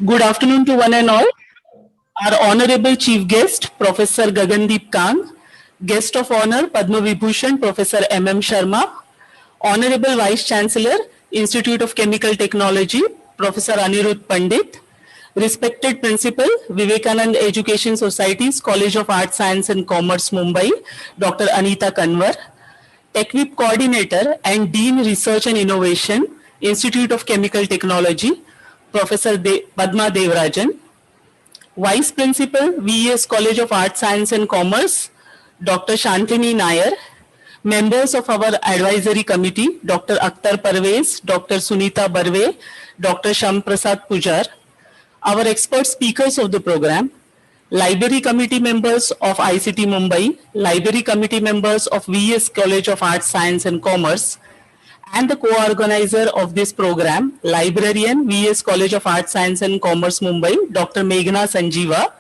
Good afternoon to one and all. Our Honorable Chief Guest, Professor Gagandeep Kang, Guest of Honor, Padma Vibhushan, Professor M Sharma, Honorable Vice Chancellor, Institute of Chemical Technology, Professor Anirudh Pandit, Respected Principal, Vivekanand Education Society's College of Arts, Science and Commerce, Mumbai, Dr. Anita Kanwar, TechVip Coordinator and Dean Research and Innovation, Institute of Chemical Technology, Professor Padma Devarajan, Vice Principal, VES College of Arts, Science and Commerce, Dr. Shantini Nair, members of our advisory committee, Dr. Akhtar Parvez, Dr. Sunita Barve, Dr. Sham Prasad Pujar, our expert speakers of the program, library committee members of ICT Mumbai, library committee members of VES College of Arts, Science and Commerce, and the co-organizer of this program, librarian, VES College of Arts, Science and Commerce, Mumbai, Dr. Meghna Sanjeeva,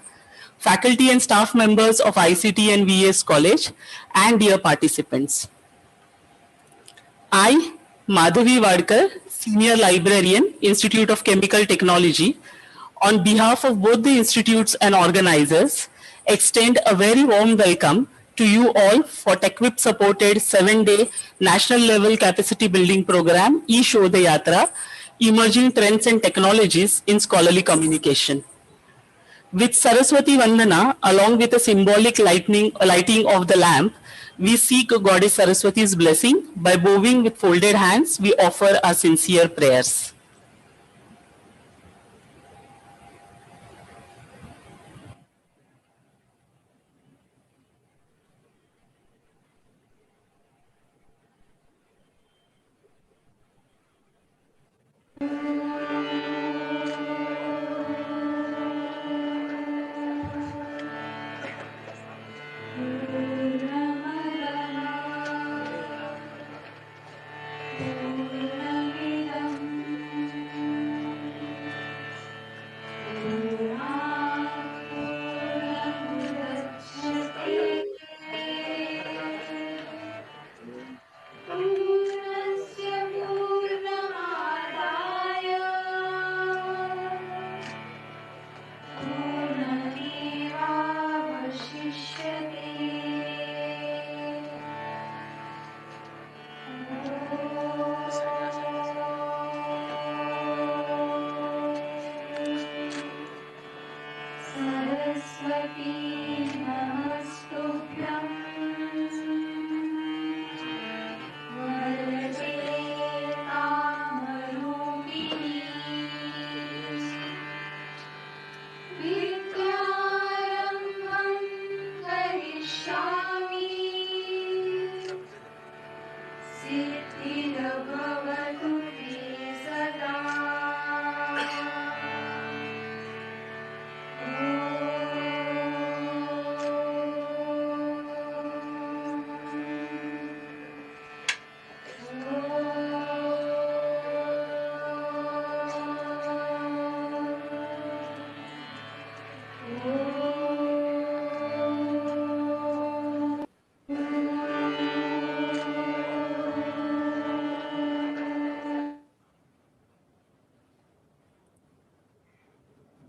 faculty and staff members of ICT and VES College, and dear participants. I, Madhavi Wadkar, Senior Librarian, Institute of Chemical Technology, on behalf of both the institutes and organizers, extend a very warm welcome to you all for TechVip supported 7-day national level capacity building program, e-Shodhyatra, Emerging Trends and Technologies in Scholarly Communication. With Saraswati Vandana, along with a symbolic lighting of the lamp, we seek Goddess Saraswati's blessing. By bowing with folded hands, we offer our sincere prayers.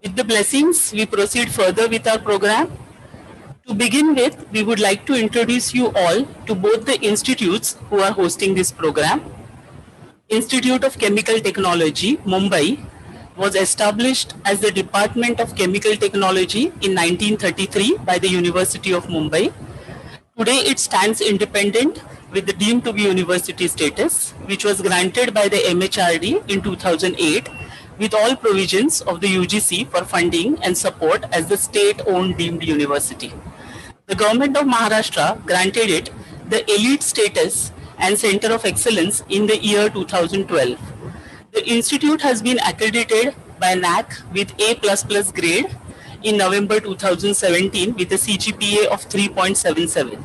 With the blessings, we proceed further with our program. To begin with, we would like to introduce you all to both the institutes who are hosting this program. Institute of Chemical Technology, Mumbai, was established as the Department of Chemical Technology in 1933 by the University of Mumbai. Today it stands independent with the deemed to be university status, which was granted by the MHRD in 2008 with all provisions of the UGC for funding and support as the state-owned deemed university. The government of Maharashtra granted it the elite status and center of excellence in the year 2012. The institute has been accredited by NAC with A++ grade in November 2017 with a CGPA of 3.77.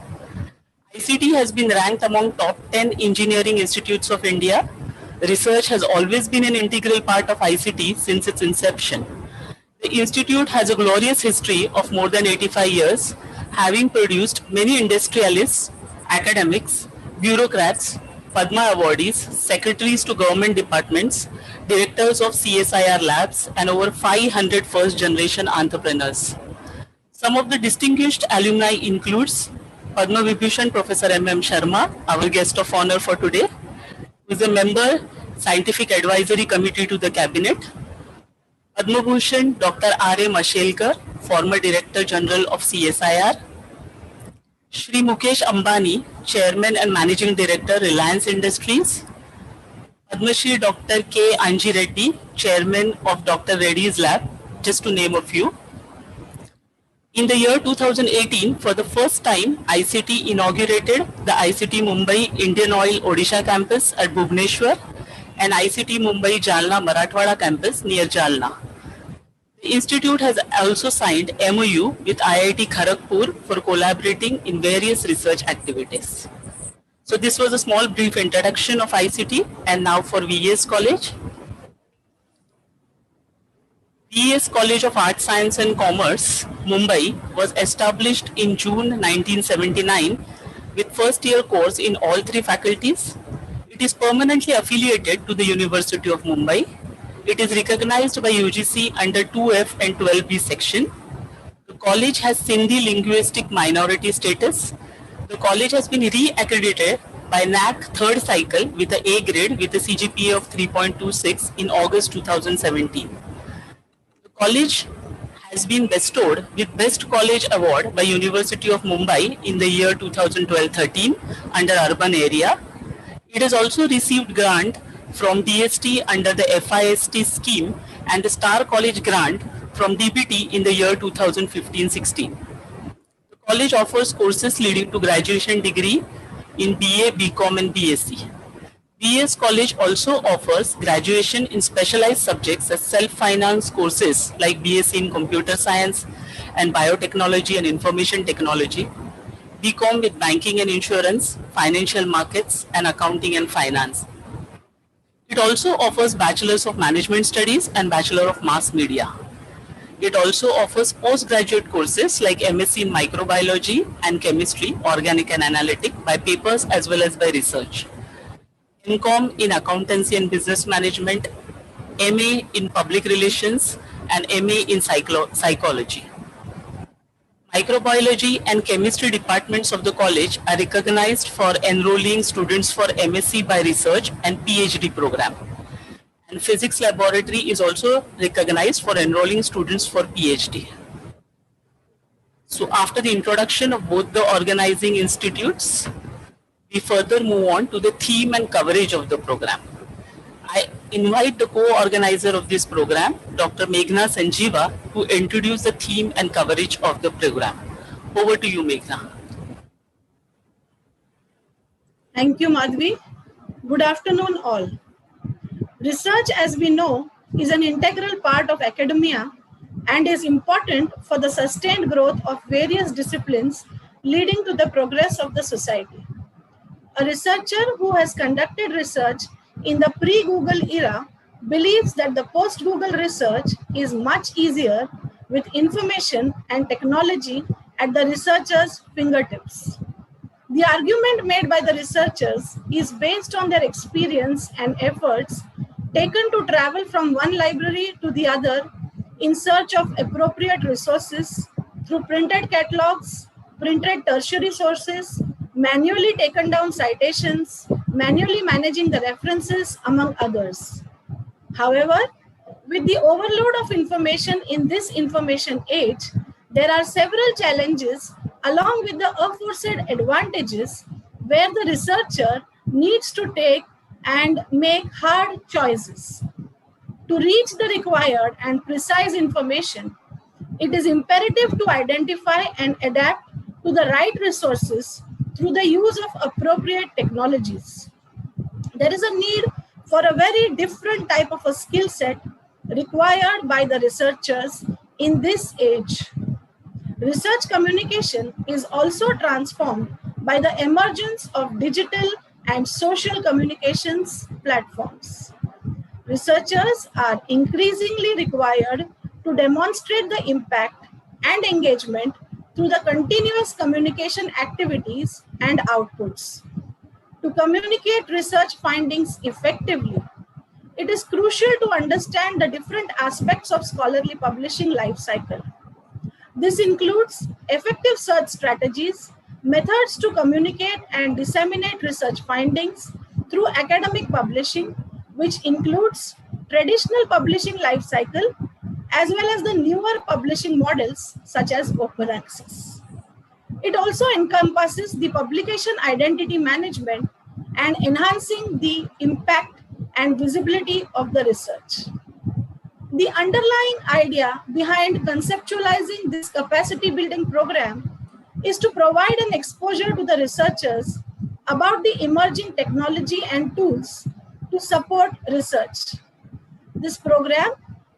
ICT has been ranked among top 10 engineering institutes of India. Research has always been an integral part of ICT since its inception. The institute has a glorious history of more than 85 years, having produced many industrialists, academics, bureaucrats, Padma awardees, secretaries to government departments, directors of CSIR labs, and over 500 first-generation entrepreneurs. Some of the distinguished alumni includes Padma Vibhushan Professor M Sharma, our guest of honor for today, who is a member, Scientific Advisory Committee to the Cabinet. Padma Bhushan Dr. R.A. Mashelkar, former Director General of CSIR. Shri Mukesh Ambani, Chairman and Managing Director, Reliance Industries. Padma Shri Dr. K. Anji Reddy, Chairman of Dr. Reddy's Lab, just to name a few. In the year 2018, for the first time, ICT inaugurated the ICT Mumbai Indian Oil Odisha campus at Bhubaneswar and ICT Mumbai Jalna Marathwada campus near Jalna. The institute has also signed MOU with IIT Kharagpur for collaborating in various research activities. So this was a small brief introduction of ICT, and now for VES College. VES College of Arts, Science and Commerce, Mumbai was established in June 1979 with first-year course in all three faculties. It is permanently affiliated to the University of Mumbai. It is recognized by UGC under 2F and 12B section. The college has Sindhi linguistic minority status. The college has been re-accredited by NAC third cycle with an A grade with a CGPA of 3.26 in August 2017. The college has been bestowed with Best College Award by University of Mumbai in the year 2012-13 under urban area. It has also received grant from DST under the FIST scheme and the Star College grant from DBT in the year 2015-16. The college offers courses leading to graduation degree in BA, BCom and BSc. VES College also offers graduation in specialized subjects as self-finance courses like BSc in Computer Science and Biotechnology and Information Technology, BCom with Banking and Insurance, Financial Markets and Accounting and Finance. It also offers Bachelor's of Management Studies and Bachelor of Mass Media. It also offers postgraduate courses like MSc in Microbiology and Chemistry, Organic and Analytic by papers as well as by research. MCom in Accountancy and Business Management, MA in Public Relations and MA in Psychology. Microbiology and chemistry departments of the college are recognized for enrolling students for MSc by research and PhD program. And physics laboratory is also recognized for enrolling students for PhD. So after the introduction of both the organizing institutes, we further move on to the theme and coverage of the program. I invite the co-organizer of this program, Dr. Meghna Sanjeeva, to introduce the theme and coverage of the program. Over to you, Meghna. Thank you, Madhvi. Good afternoon, all. Research, as we know, is an integral part of academia and is important for the sustained growth of various disciplines leading to the progress of the society. A researcher who has conducted research in the pre-Google era believes that the post-Google research is much easier with information and technology at the researcher's fingertips. The argument made by the researchers is based on their experience and efforts taken to travel from one library to the other in search of appropriate resources through printed catalogs, printed tertiary sources, manually taken down citations, manually managing the references, among others. However, with the overload of information in this information age, there are several challenges along with the aforesaid advantages where the researcher needs to take and make hard choices. To reach the required and precise information, it is imperative to identify and adapt to the right resources through the use of appropriate technologies. There is a need for a very different type of a skill set required by the researchers in this age. Research communication is also transformed by the emergence of digital and social communications platforms. Researchers are increasingly required to demonstrate the impact and engagement through the continuous communication activities and outputs. To communicate research findings effectively, it is crucial to understand the different aspects of scholarly publishing life cycle. This includes effective search strategies, methods to communicate and disseminate research findings through academic publishing, which includes traditional publishing life cycle, as well as the newer publishing models such as open access. It also encompasses the publication identity management and enhancing the impact and visibility of the research. The underlying idea behind conceptualizing this capacity building program is to provide an exposure to the researchers about the emerging technology and tools to support research. This program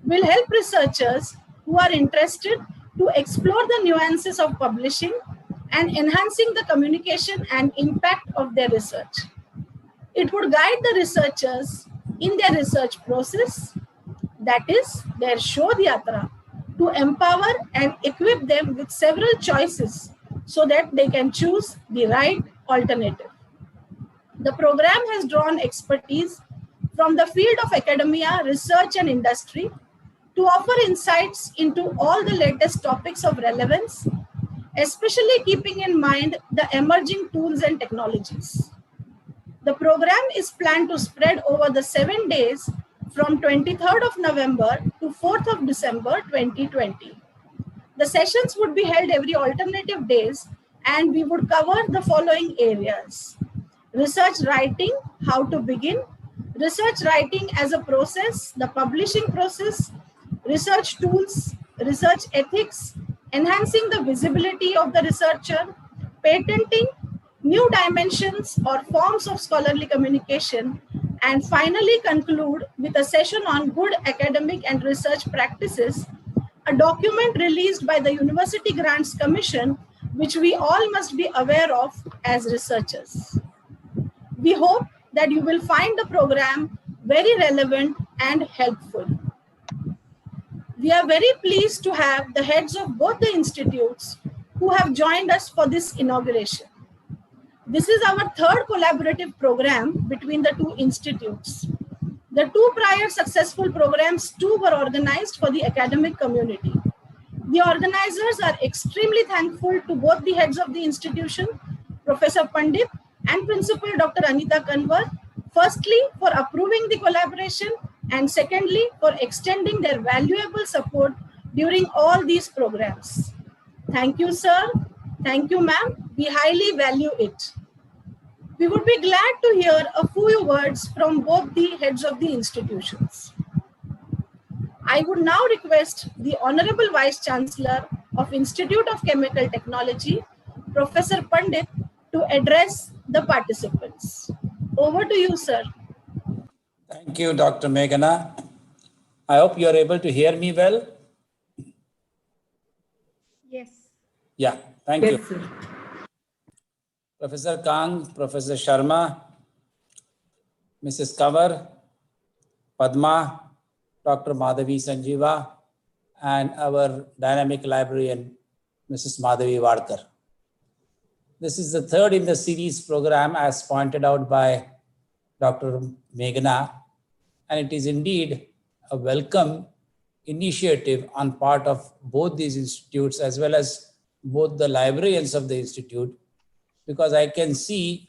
will help researchers who are interested to explore the nuances of publishing and enhancing the communication and impact of their research. It would guide the researchers in their research process, that is their Shodhyatra, to empower and equip them with several choices so that they can choose the right alternative. The program has drawn expertise from the field of academia, research, and industry to offer insights into all the latest topics of relevance, especially keeping in mind the emerging tools and technologies. The program is planned to spread over the 7 days from 23rd of November to 4th of December 2020. The sessions would be held every alternative days, and we would cover the following areas: research writing, how to begin, research writing as a process, the publishing process, research tools, research ethics, enhancing the visibility of the researcher, patenting, new dimensions or forms of scholarly communication, and finally conclude with a session on good academic and research practices, a document released by the University Grants Commission, which we all must be aware of as researchers. We hope that you will find the program very relevant and helpful. We are very pleased to have the heads of both the institutes who have joined us for this inauguration. This is our third collaborative program between the two institutes. The two prior successful programs too were organized for the academic community. The organizers are extremely thankful to both the heads of the institution, Professor Pandit and Principal Dr. Anita Kanwar, firstly for approving the collaboration, and secondly for extending their valuable support during all these programs. Thank you, sir. Thank you, ma'am. We highly value it. We would be glad to hear a few words from both the heads of the institutions. I would now request the Honorable Vice Chancellor of Institute of Chemical Technology, Professor Pandit, to address the participants. Over to you, sir. Thank you, Dr. Meghana. I hope you are able to hear me well. Yes. Yeah, thank you. Sir. Professor Kang, Professor Sharma, Mrs. Kanwar, Padma, Dr. Madhavi Sanjeeva, and our dynamic librarian, Mrs. Madhavi Wadkar. This is the third in the series program, as pointed out by Dr. Meghana, and it is indeed a welcome initiative on part of both these institutes as well as both the librarians of the institute, because I can see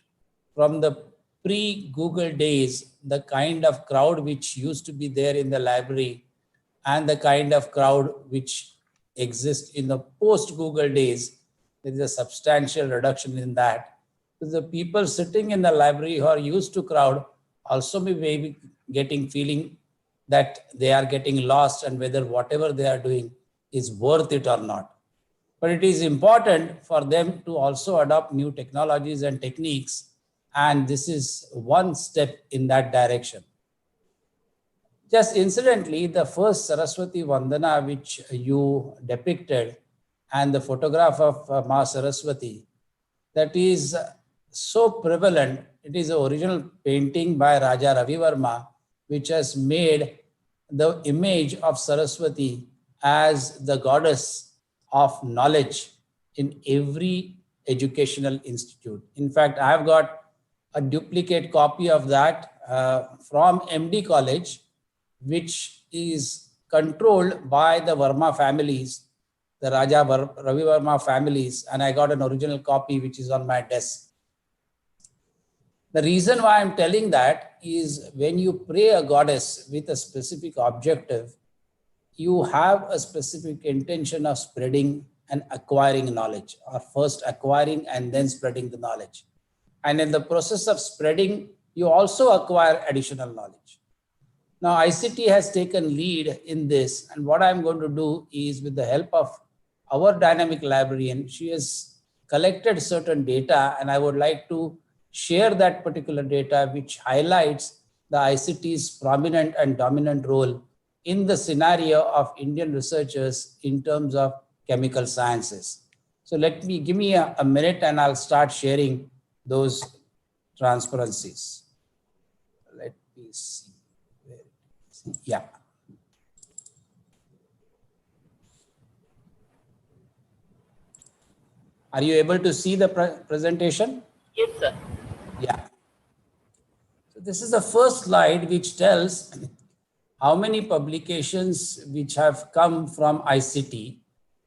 from the pre-Google days, the kind of crowd which used to be there in the library and the kind of crowd which exists in the post-Google days. There is a substantial reduction in that. So the people sitting in the library who are used to crowd also may be getting feeling that they are getting lost and whether whatever they are doing is worth it or not. But it is important for them to also adopt new technologies and techniques, and this is one step in that direction. Just incidentally, the first Saraswati Vandana which you depicted and the photograph of Ma Saraswati, that is so prevalent. It is an original painting by Raja Ravi Verma, which has made the image of Saraswati as the goddess of knowledge in every educational institute. In fact, I have got a duplicate copy of that from MD College, which is controlled by the Verma families, the Ravi Verma families, and I got an original copy which is on my desk. The reason why I'm telling that is when you pray a goddess with a specific objective, you have a specific intention of spreading and acquiring knowledge, or first acquiring and then spreading the knowledge. And in the process of spreading, you also acquire additional knowledge. Now, ICT has taken lead in this, and what I'm going to do is, with the help of our dynamic librarian, she has collected certain data, and I would like to share that particular data, which highlights the ICT's prominent and dominant role in the scenario of Indian researchers in terms of chemical sciences. So give me a minute and I'll start sharing those transparencies. Let me see. Yeah. Are you able to see the presentation? Yes, sir. Yeah. So this is the first slide which tells how many publications which have come from ICT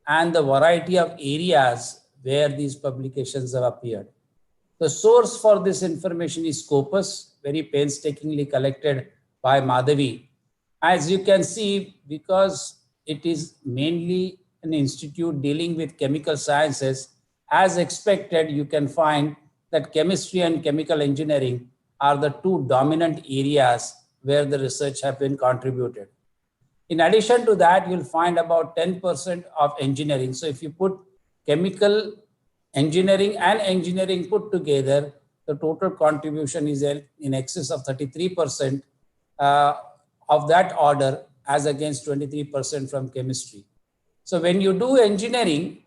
and the variety of areas where these publications have appeared. The source for this information is Scopus, very painstakingly collected by Madhavi. As you can see, because it is mainly an institute dealing with chemical sciences, as expected, you can find that chemistry and chemical engineering are the two dominant areas where the research have been contributed. In addition to that, you'll find about 10% of engineering. So if you put chemical engineering and engineering put together, the total contribution is in excess of 33% of that order, as against 23% from chemistry. So when you do engineering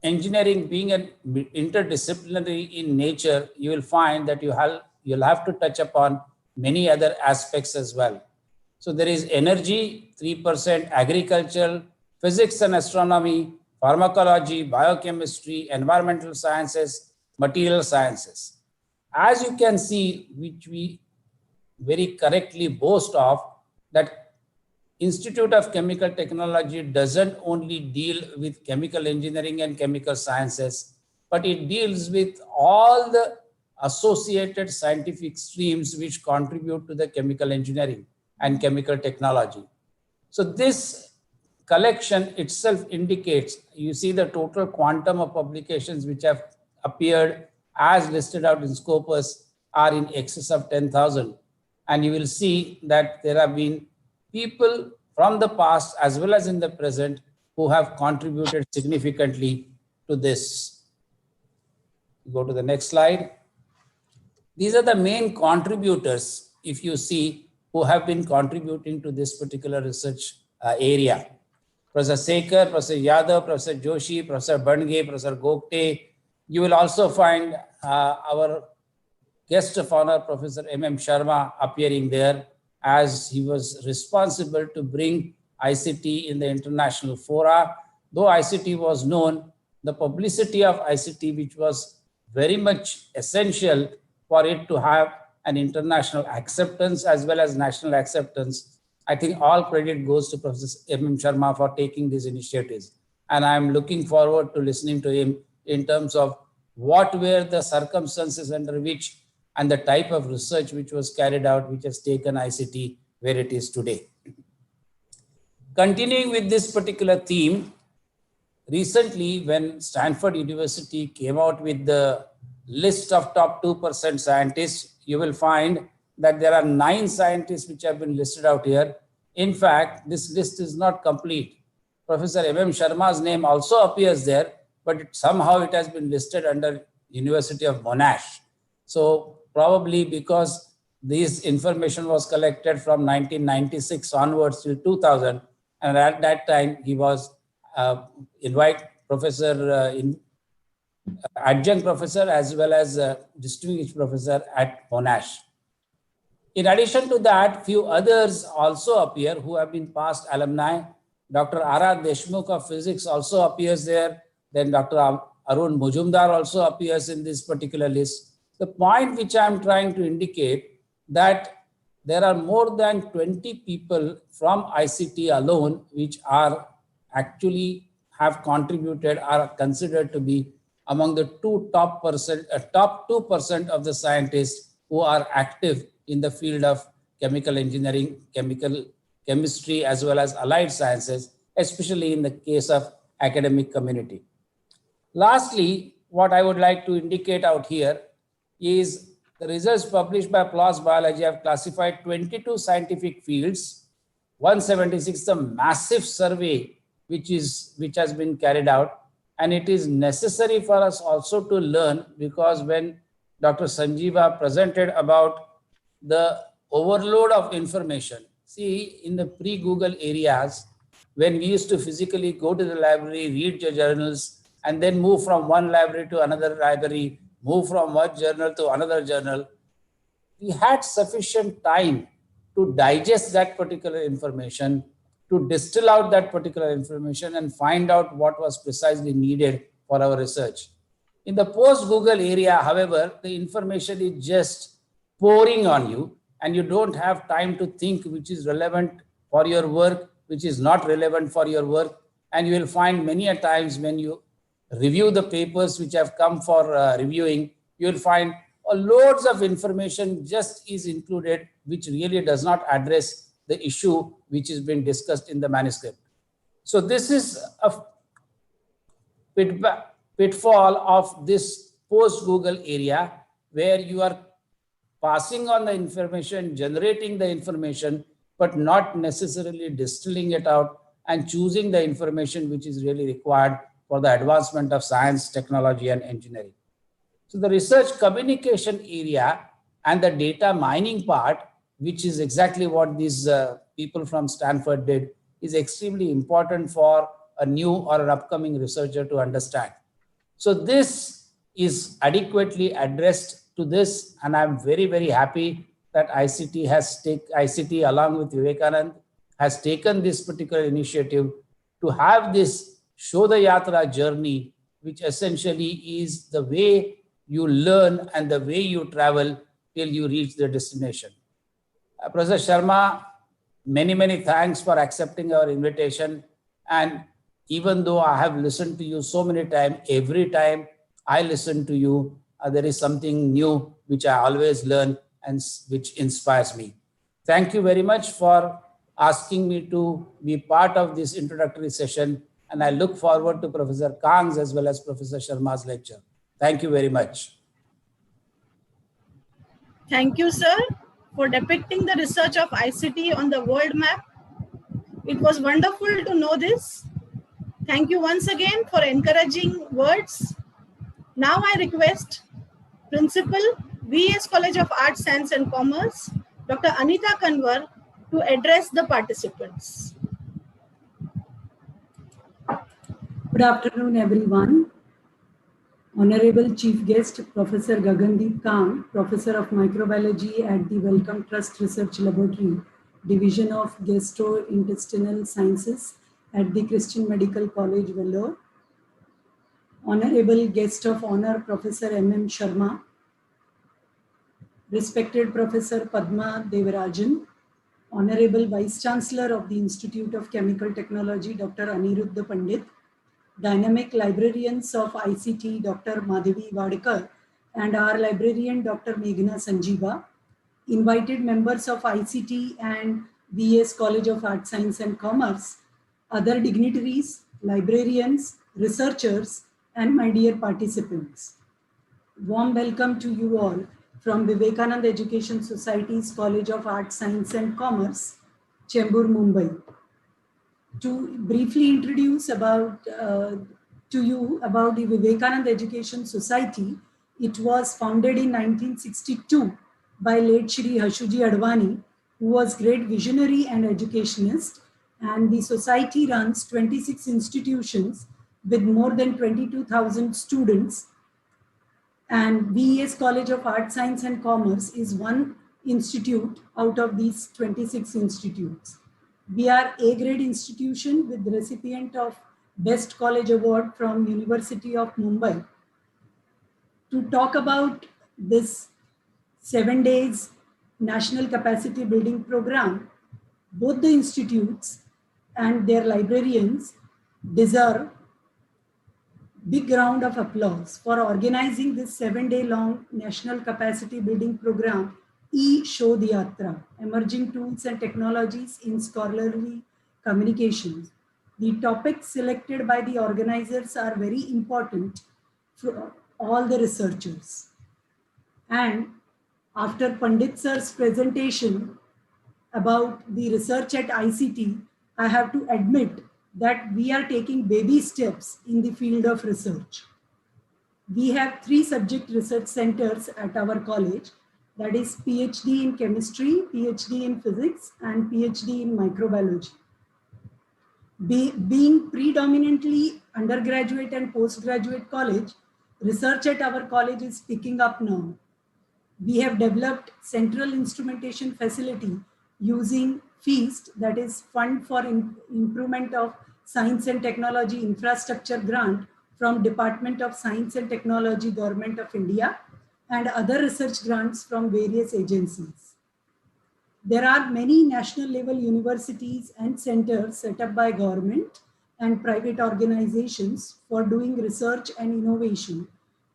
being an interdisciplinary in nature, you will find that you'll have to touch upon many other aspects as well. So there is energy, 3%, agriculture, physics and astronomy, pharmacology, biochemistry, environmental sciences, material sciences. As you can see, which we very correctly boast of, that Institute of Chemical Technology doesn't only deal with chemical engineering and chemical sciences, but it deals with all the associated scientific streams which contribute to the chemical engineering and chemical technology. So this collection itself indicates, you see the total quantum of publications which have appeared as listed out in Scopus are in excess of 10,000. And you will see that there have been people from the past as well as in the present who have contributed significantly to this. Go to the next slide. These are the main contributors, if you see, who have been contributing to this particular research area. Professor Sekar, Professor Yadav, Professor Joshi, Professor Bandge, Professor Gokte. You will also find our guest of honor, Professor M Sharma, appearing there, as he was responsible to bring ICT in the international fora. Though ICT was known, the publicity of ICT, which was very much essential for it to have an international acceptance as well as national acceptance, I think all credit goes to Professor M Sharma for taking these initiatives. And I'm looking forward to listening to him in terms of what were the circumstances under which and the type of research which was carried out, which has taken ICT where it is today. Continuing with this particular theme, recently when Stanford University came out with the list of top 2% scientists, you will find that there are 9 scientists which have been listed out here. In fact, this list is not complete. Professor M Sharma's name also appears there, but somehow it has been listed under University of Monash. So probably because this information was collected from 1996 onwards till 2000, and at that time he was adjunct professor as well as distinguished professor at Monash. In addition to that, few others also appear who have been past alumni. Dr. R.R. Deshmukh of physics also appears there. Then Dr. Arun Mujumdar also appears in this particular list. The point which I'm trying to indicate that there are more than 20 people from ICT alone, which are actually have contributed, are considered to be among the top 2% of the scientists who are active in the field of chemical engineering, chemistry, as well as allied sciences, especially in the case of academic community. Lastly, what I would like to indicate out here is the results published by PLOS Biology have classified 22 scientific fields, 176, a massive survey which has been carried out, and it is necessary for us also to learn, because when Dr. Sanjeeva presented about the overload of information, see, in the pre-Google areas, when we used to physically go to the library, read the journals, and then move from one library to another library, move from one journal to another journal, we had sufficient time to digest that particular information, to distill out that particular information and find out what was precisely needed for our research. In the post-Google area, however, the information is just pouring on you, and you don't have time to think which is relevant for your work, which is not relevant for your work. And you will find many a times when you review the papers which have come for reviewing, you will find loads of information just is included, which really does not address the issue which is being discussed in the manuscript. So this is a pitfall of this post-Google area, where you are passing on the information, generating the information, but not necessarily distilling it out and choosing the information which is really required for the advancement of science, technology, and engineering. So the research communication area and the data mining part, which is exactly what these people from Stanford did, is extremely important for a new or an upcoming researcher to understand. So this is adequately addressed to this, and I'm very, very happy that ICT along with Vivekanand has taken this particular initiative to have this Shodhyatra journey, which essentially is the way you learn and the way you travel till you reach the destination. Professor Sharma, many, many thanks for accepting our invitation. And even though I have listened to you so many times, every time I listen to you, there is something new which I always learn and which inspires me. Thank you very much for asking me to be part of this introductory session. And I look forward to Professor Kang's as well as Professor Sharma's lecture. Thank you very much. Thank you, sir, for depicting the research of ICT on the world map. It was wonderful to know this. Thank you once again for encouraging words. Now I request Principal, VS College of Arts, Science and Commerce, Dr. Anita Kanwar, to address the participants. Good afternoon, everyone. Honorable Chief Guest, Professor Gagandeep Kang, Professor of Microbiology at the Wellcome Trust Research Laboratory, Division of Gastrointestinal Sciences at the Christian Medical College, Vellore. Honorable Guest of Honor, Professor M Sharma, Respected Professor Padma Devarajan, Honorable Vice Chancellor of the Institute of Chemical Technology, Dr. Aniruddha Pandit, Dynamic Librarians of ICT, Dr. Madhavi Vadkar, and our librarian, Dr. Meghna Sanjeeva, invited members of ICT and VS College of Arts, Science and Commerce, other dignitaries, librarians, researchers, and my dear participants. Warm welcome to you all from Vivekanand Education Society's College of Arts, Science and Commerce, Chembur, Mumbai. To briefly introduce to you about the Vivekanand Education Society, it was founded in 1962 by late Shri Hashuji Advani, who was great visionary and educationist, and the society runs 26 institutions with more than 22,000 students, and VES College of Arts, Science and Commerce is one institute out of these 26 institutes. We are A-grade institution with the recipient of Best College Award from University of Mumbai. To talk about this 7 days National Capacity Building Program, both the institutes and their librarians deserve big round of applause for organizing this 7-day-long National Capacity Building Program, e-Shodhyatra, Emerging Tools and Technologies in Scholarly Communications. The topics selected by the organizers are very important for all the researchers. And after Pandit sir's presentation about the research at ICT, I have to admit that we are taking baby steps in the field of research. We have 3 subject research centers at our college, that is PhD in chemistry, PhD in physics, and PhD in microbiology. Being predominantly undergraduate and postgraduate college, research at our college is picking up now. We have developed central instrumentation facility using FEAST, that is Fund for Improvement of Science and Technology Infrastructure grant from Department of Science and Technology, Government of India, and other research grants from various agencies. There are many national level universities and centers set up by government and private organizations for doing research and innovation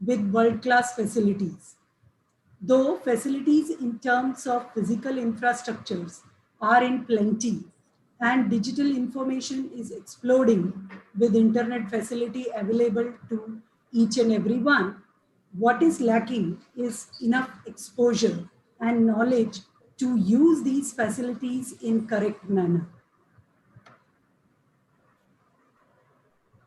with world-class facilities. Though facilities in terms of physical infrastructures are in plenty and digital information is exploding with internet facility available to each and every one, what is lacking is enough exposure and knowledge to use these facilities in correct manner.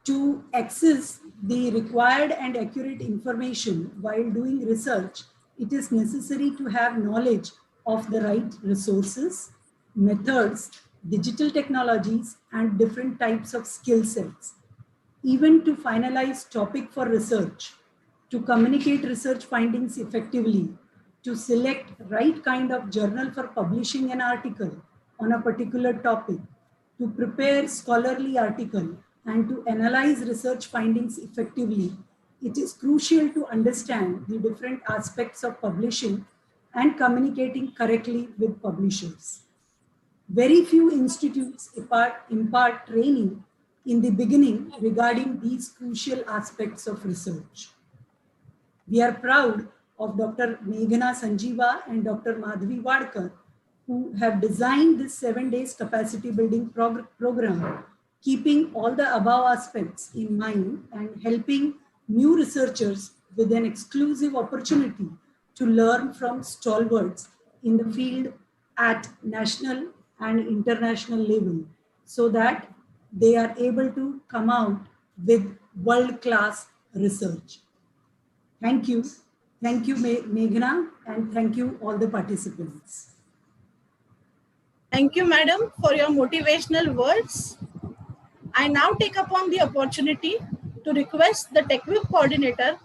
To access the required and accurate information while doing research, it is necessary to have knowledge of the right resources, methods, digital technologies, and different types of skill sets. Even to finalize topic for research, to communicate research findings effectively, to select right kind of journal for publishing an article on a particular topic, to prepare scholarly article, and to analyze research findings effectively, it is crucial to understand the different aspects of publishing and communicating correctly with publishers. Very few institutes impart training in the beginning regarding these crucial aspects of research. We are proud of Dr. Meghna Sanjeeva and Dr. Madhavi Wadkar, who have designed this 7 days capacity building program, keeping all the above aspects in mind and helping new researchers with an exclusive opportunity to learn from stalwarts in the field at national and international level, so that they are able to come out with world-class research. Thank you. Thank you, Meghna, and thank you all the participants. Thank you, madam, for your motivational words. I now take upon the opportunity to request the TechWhip coordinator,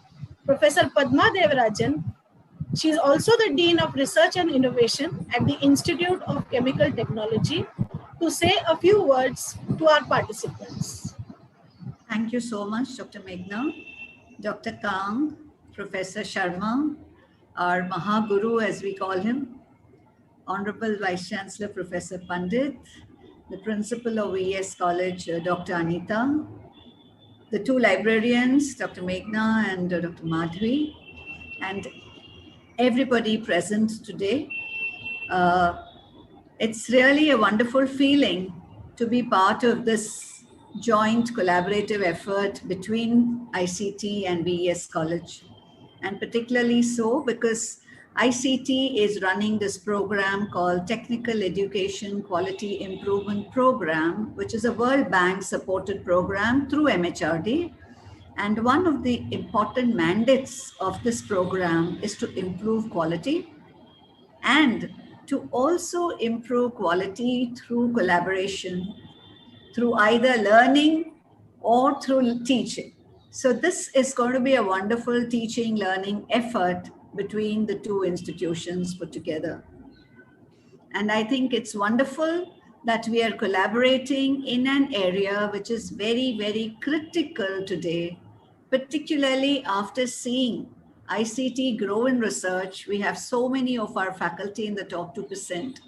Professor Padma Devarajan. She is also the Dean of Research and Innovation at the Institute of Chemical Technology, to say a few words to our participants. Thank you so much, Dr. Meghna, Dr. Kang, Professor Sharma, our Mahaguru as we call him, Honorable Vice Chancellor Professor Pandit, the Principal of VS College, Dr. Anita, the 2 librarians, Dr. Meghna and Dr. Madhvi, and everybody present today. It's really a wonderful feeling to be part of this joint collaborative effort between ICT and VES College. And particularly so because ICT is running this program called Technical Education Quality Improvement Program, which is a World Bank supported program through MHRD. And one of the important mandates of this program is to improve quality and to also improve quality through collaboration, through either learning or through teaching. So this is going to be a wonderful teaching learning effort between the 2 institutions put together. And I think it's wonderful that we are collaborating in an area which is very, very critical today, particularly after seeing ICT grow in research. We have so many of our faculty in the top 2%,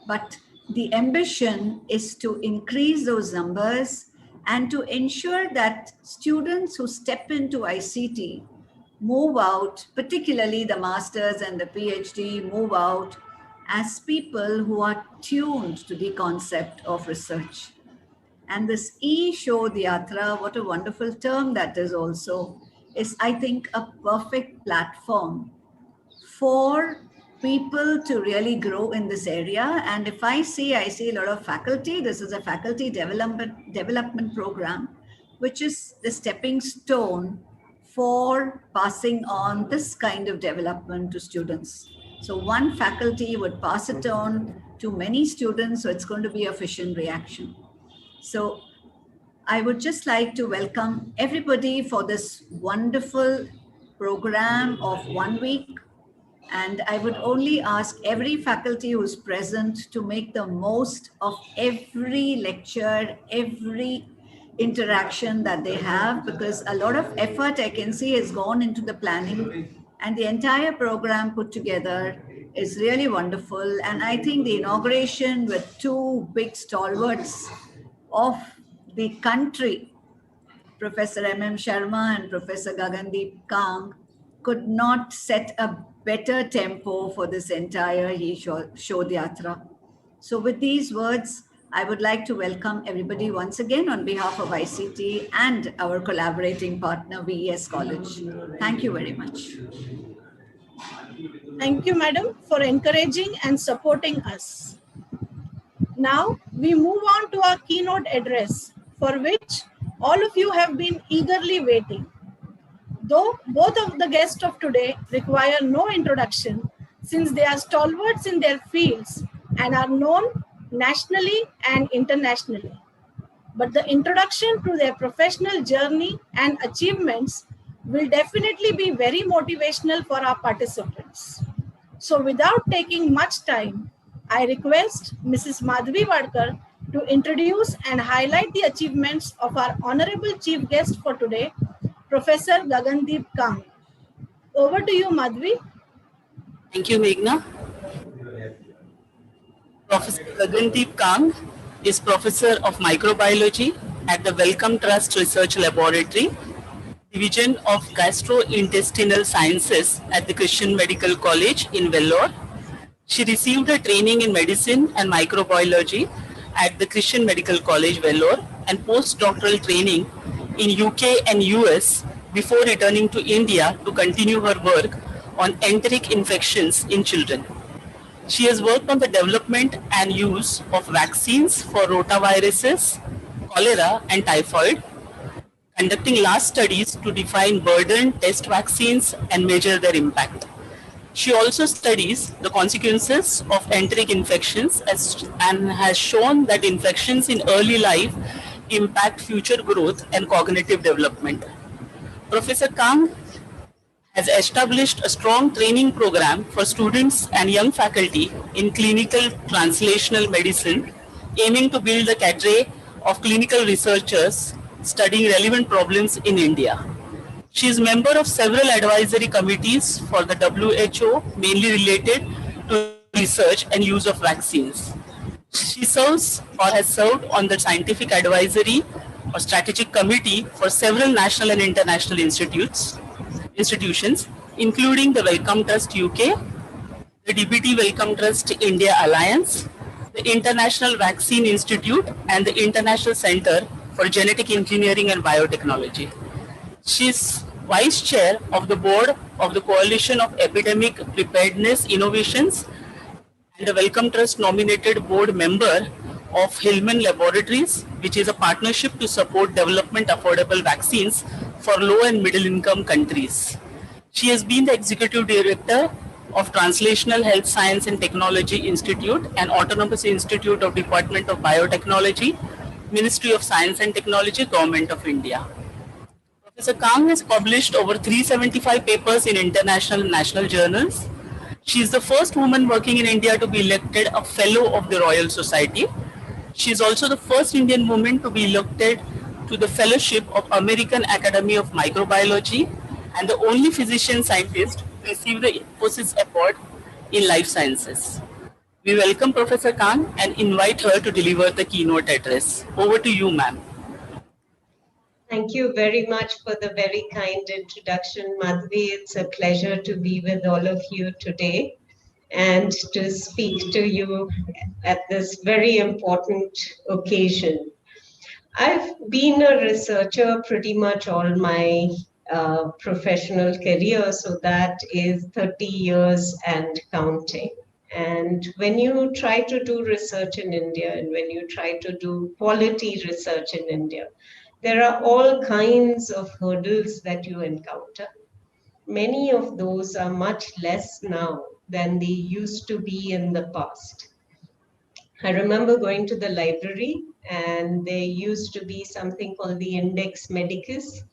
but the ambition is to increase those numbers and to ensure that students who step into ICT move out, particularly the masters and the PhD, move out as people who are tuned to the concept of research. And this e-Shodhyatra, what a wonderful term that is also, is I think a perfect platform for people to really grow in this area. And if I see a lot of faculty. This is a faculty development program, which is the stepping stone for passing on this kind of development to students. So one faculty would pass it on to many students, so it's going to be a fission reaction. So I would just like to welcome everybody for this wonderful program of 1 week. And I would only ask every faculty who's present to make the most of every lecture, every interaction that they have, because a lot of effort I can see has gone into the planning, and the entire program put together is really wonderful. And I think the inauguration with two big stalwarts of the country, Professor M Sharma and Professor Gagandeep Kang, could not set a better tempo for this entire e-Shodhyatra. So with these words, I would like to welcome everybody once again on behalf of ICT and our collaborating partner, VES College. Thank you very much. Thank you, madam, for encouraging and supporting us. Now we move on to our keynote address, for which all of you have been eagerly waiting. Though both of the guests of today require no introduction, since they are stalwarts in their fields and are known nationally and internationally. But the introduction to their professional journey and achievements will definitely be very motivational for our participants. So without taking much time, I request Mrs. Madhvi Wadkar to introduce and highlight the achievements of our honorable chief guest for today, Professor Gagandeep Kang. Over to you, Madhvi. Thank you, Meghna. Professor Gagandeep Kang is Professor of Microbiology at the Wellcome Trust Research Laboratory, Division of Gastrointestinal Sciences at the Christian Medical College in Vellore. She received her training in medicine and microbiology at the Christian Medical College, Vellore, and postdoctoral training in UK and US before returning to India to continue her work on enteric infections in children. She has worked on the development and use of vaccines for rotaviruses, cholera, and typhoid, conducting large studies to define burden test vaccines and measure their impact. She also studies the consequences of enteric infections and has shown that infections in early life impact future growth and cognitive development. Professor Kang has established a strong training program for students and young faculty in clinical translational medicine, aiming to build a cadre of clinical researchers studying relevant problems in India. She is a member of several advisory committees for the WHO, mainly related to research and use of vaccines. She serves or has served on the scientific advisory or strategic committee for several national and international institutions, including the Wellcome Trust UK, the DBT Wellcome Trust India Alliance, the International Vaccine Institute, and the International Center for Genetic Engineering and Biotechnology. She is Vice Chair of the Board of the Coalition of Epidemic Preparedness Innovations and a Wellcome Trust nominated board member of Hillman Laboratories, which is a partnership to support development affordable vaccines for low and middle income countries. She has been the Executive Director of Translational Health Science and Technology Institute and Autonomous Institute of Department of Biotechnology, Ministry of Science and Technology, Government of India. Professor Kang has published over 375 papers in international and national journals. She is the first woman working in India to be elected a Fellow of the Royal Society. She is also the first Indian woman to be elected to the Fellowship of American Academy of Microbiology and the only physician scientist to receive the Infosys Award in Life Sciences. We welcome Professor Khan and invite her to deliver the keynote address. Over to you, ma'am. Thank you very much for the very kind introduction, Madhvi. It's a pleasure to be with all of you today and to speak to you at this very important occasion. I've been a researcher pretty much all my professional career, so that is 30 years and counting. And when you try to do research in India and when you try to do quality research in India, there are all kinds of hurdles that you encounter. Many of those are much less now than they used to be in the past. I remember going to the library and there used to be something called the Index Medicus,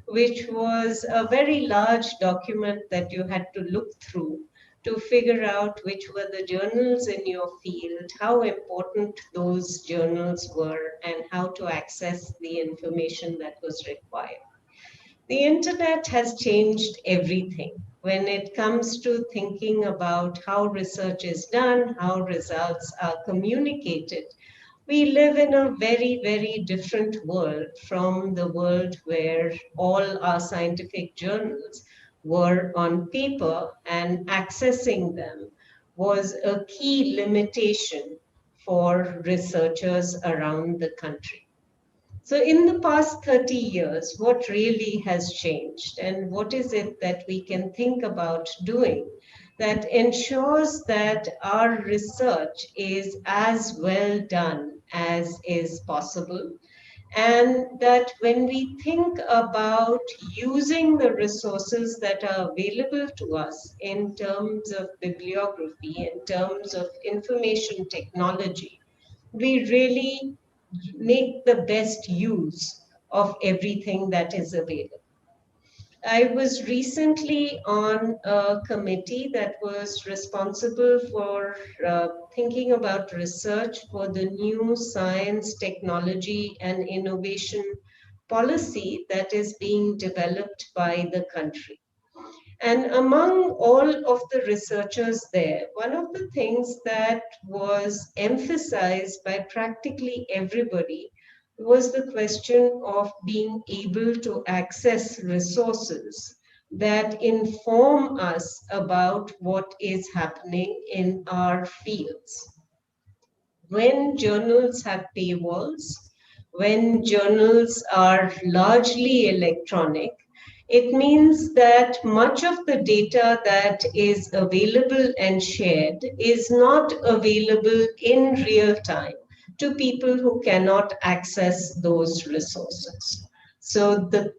which was a very large document that you had to look through to figure out which were the journals in your field, how important those journals were, and how to access the information that was required. The internet has changed everything when it comes to thinking about how research is done, how results are communicated. We live in a very, very different world from the world where all our scientific journals were on paper, and accessing them was a key limitation for researchers around the country. So in the past 30 years, what really has changed, and what is it that we can think about doing that ensures that our research is as well done as is possible, and that when we think about using the resources that are available to us in terms of bibliography, in terms of information technology, we really make the best use of everything that is available. I was recently on a committee that was responsible for thinking about research for the new science, technology, and innovation policy that is being developed by the country. And among all of the researchers there, one of the things that was emphasized by practically everybody was the question of being able to access resources that inform us about what is happening in our fields. When journals have paywalls, when journals are largely electronic, it means that much of the data that is available and shared is not available in real time to people who cannot access those resources. So the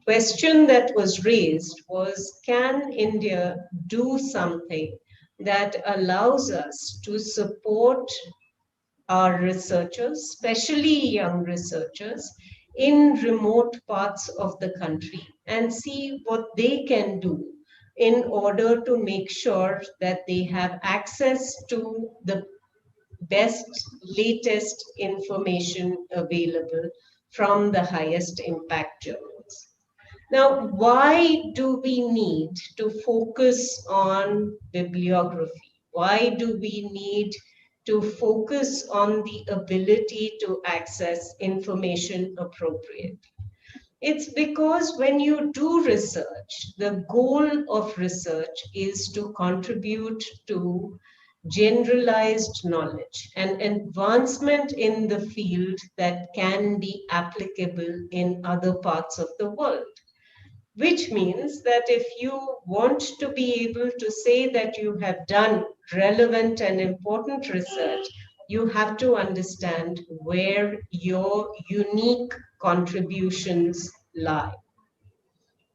question that was raised was, can India do something that allows us to support our researchers, especially young researchers, in remote parts of the country and see what they can do in order to make sure that they have access to the best, latest information available from the highest impact journals. Now, why do we need to focus on bibliography? Why do we need to focus on the ability to access information appropriately? It's because when you do research, the goal of research is to contribute to generalized knowledge and advancement in the field that can be applicable in other parts of the world. Which means that if you want to be able to say that you have done relevant and important research, you have to understand where your unique contributions lie.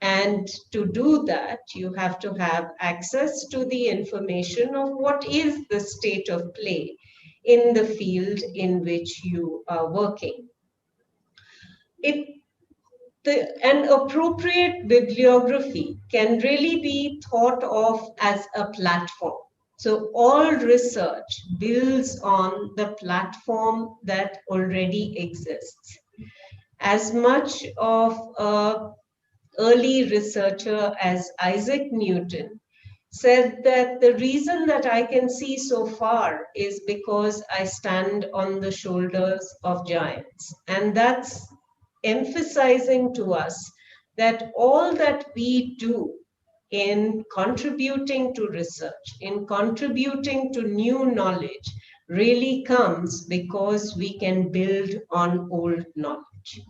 And to do that, you have to have access to the information of what is the state of play in the field in which you are working. An appropriate bibliography can really be thought of as a platform. So all research builds on the platform that already exists. As much of a early researcher as Isaac Newton said that the reason that I can see so far is because I stand on the shoulders of giants. And that's emphasizing to us that all that we do in contributing to research, in contributing to new knowledge, really comes because we can build on old knowledge.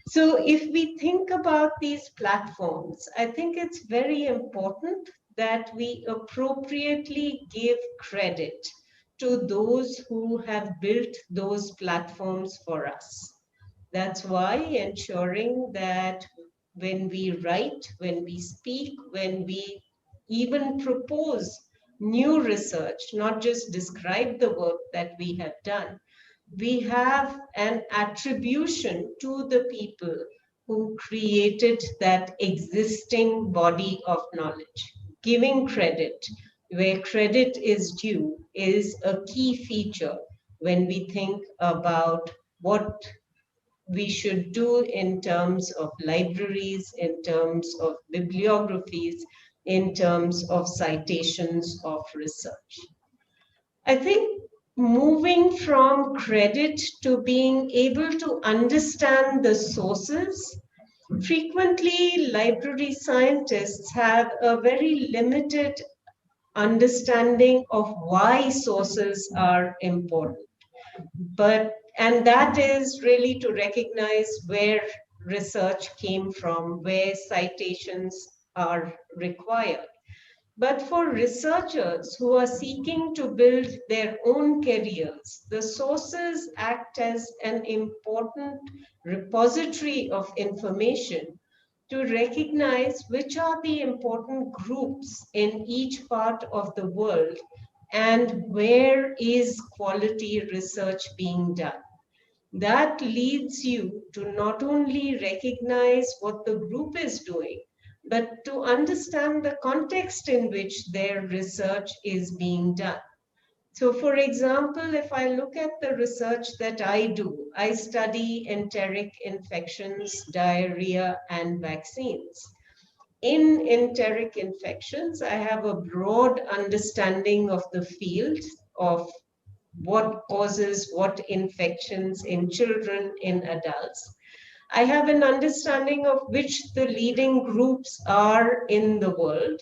So if we think about these platforms, I think it's very important that we appropriately give credit to those who have built those platforms for us. That's why ensuring that when we write, when we speak, when we even propose new research, not just describe the work that we have done, we have an attribution to the people who created that existing body of knowledge. Giving credit where credit is due is a key feature when we think about what we should do in terms of libraries, in terms of bibliographies, in terms of citations of research. I think moving from credit to being able to understand the sources, frequently library scientists have a very limited understanding of why sources are important. And that is really to recognize where research came from, where citations are required. But for researchers who are seeking to build their own careers, the sources act as an important repository of information to recognize which are the important groups in each part of the world and where is quality research being done. That leads you to not only recognize what the group is doing, but to understand the context in which their research is being done. So for example, if I look at the research that I do, I study enteric infections, diarrhea, and vaccines. In enteric infections, I have a broad understanding of the field of what causes what infections in children, in adults. I have an understanding of which the leading groups are in the world.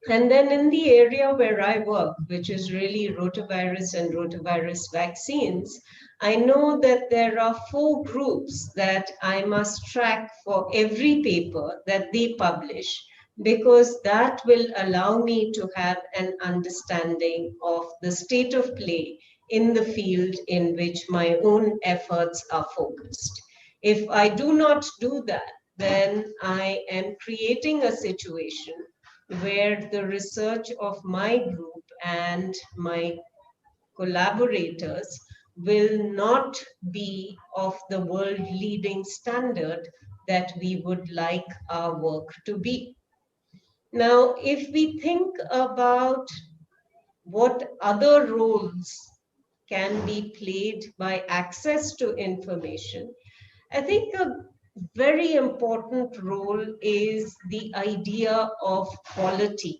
And then in the area where I work, which is really rotavirus and rotavirus vaccines, I know that there are 4 groups that I must track for every paper that they publish, because that will allow me to have an understanding of the state of play in the field in which my own efforts are focused. If I do not do that, then I am creating a situation where the research of my group and my collaborators will not be of the world leading standard that we would like our work to be. Now, if we think about what other roles can be played by access to information, I think a very important role is the idea of quality.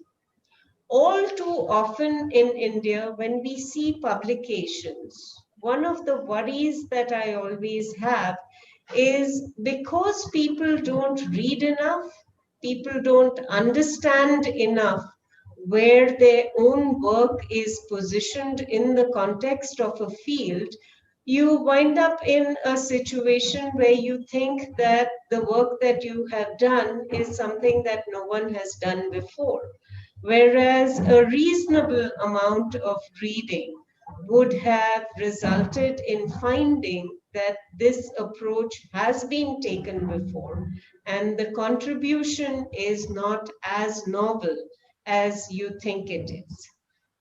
All too often in India, when we see publications, one of the worries that I always have is because people don't read enough, people don't understand enough where their own work is positioned in the context of a field, you wind up in a situation where you think that the work that you have done is something that no one has done before. Whereas a reasonable amount of reading would have resulted in finding that this approach has been taken before and the contribution is not as novel as you think it is.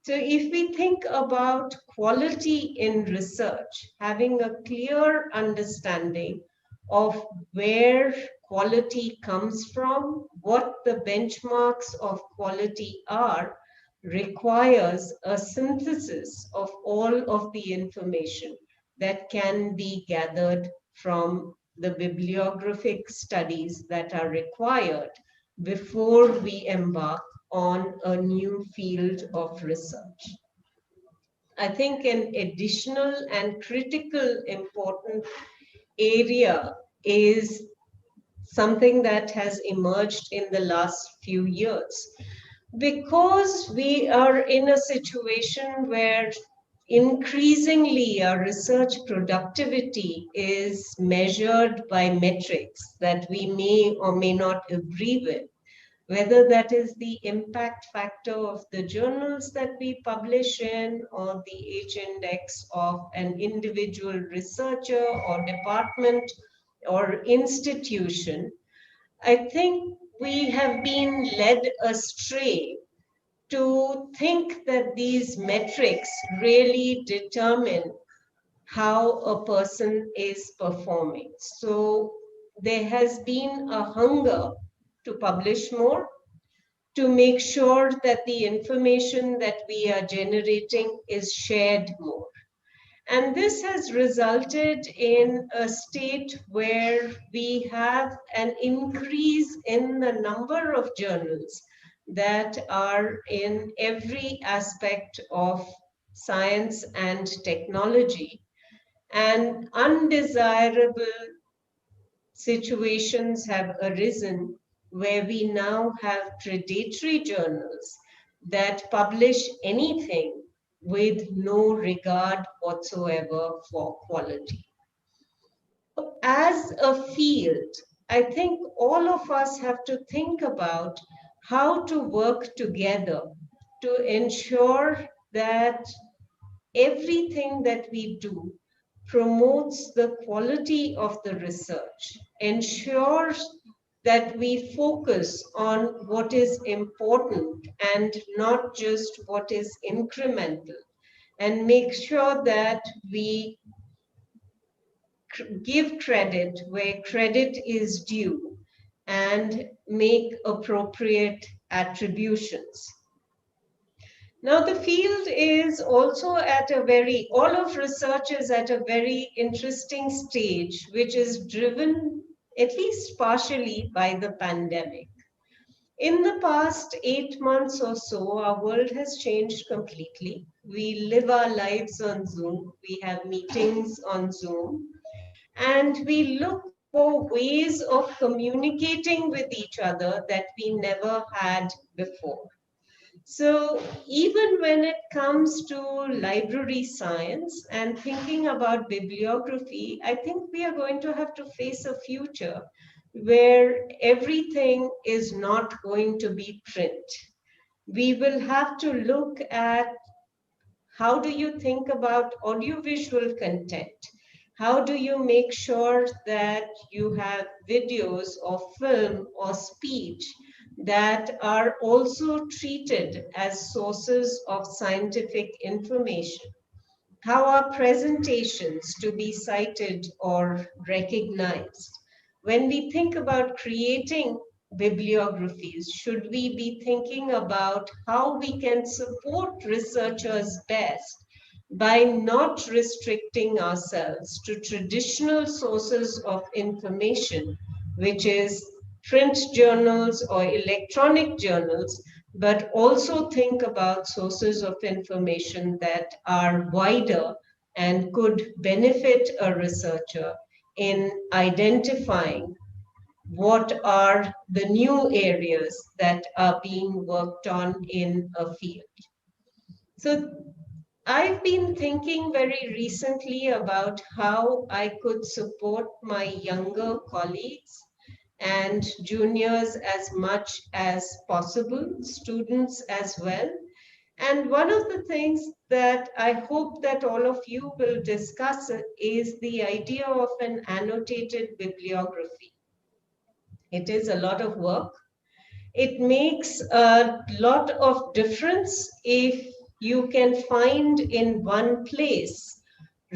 So if we think about quality in research, having a clear understanding of where quality comes from, what the benchmarks of quality are, requires a synthesis of all of the information that can be gathered from the bibliographic studies that are required before we embark on a new field of research. I think an additional and critical important area is something that has emerged in the last few years. Because we are in a situation where increasingly our research productivity is measured by metrics that we may or may not agree with, whether that is the impact factor of the journals that we publish in, or the H index of an individual researcher or department or institution. I think we have been led astray to think that these metrics really determine how a person is performing. So there has been a hunger to publish more, to make sure that the information that we are generating is shared more. And this has resulted in a state where we have an increase in the number of journals that are in every aspect of science and technology, and undesirable situations have arisen where we now have predatory journals that publish anything with no regard whatsoever for quality. As a field, I think all of us have to think about how to work together to ensure that everything that we do promotes the quality of the research, ensures that we focus on what is important and not just what is incremental, and make sure that we give credit where credit is due and make appropriate attributions. Now, the field is also at a very, all of research is at a very interesting stage, which is driven at least partially by the pandemic. In the past 8 months or so, our world has changed completely. We live our lives on Zoom, we have meetings on Zoom, and we look for ways of communicating with each other that we never had before. So even when it comes to library science and thinking about bibliography, I think we are going to have to face a future where everything is not going to be print. We will have to look at how do you think about audiovisual content? How do you make sure that you have videos or film or speech that are also treated as sources of scientific information? How are presentations to be cited or recognized? When we think about creating bibliographies, should we be thinking about how we can support researchers best by not restricting ourselves to traditional sources of information, which is print journals or electronic journals, but also think about sources of information that are wider and could benefit a researcher in identifying what are the new areas that are being worked on in a field. So I've been thinking very recently about how I could support my younger colleagues and juniors as much as possible, students as well. And one of the things that I hope that all of you will discuss is the idea of an annotated bibliography. It is a lot of work. It makes a lot of difference if you can find in one place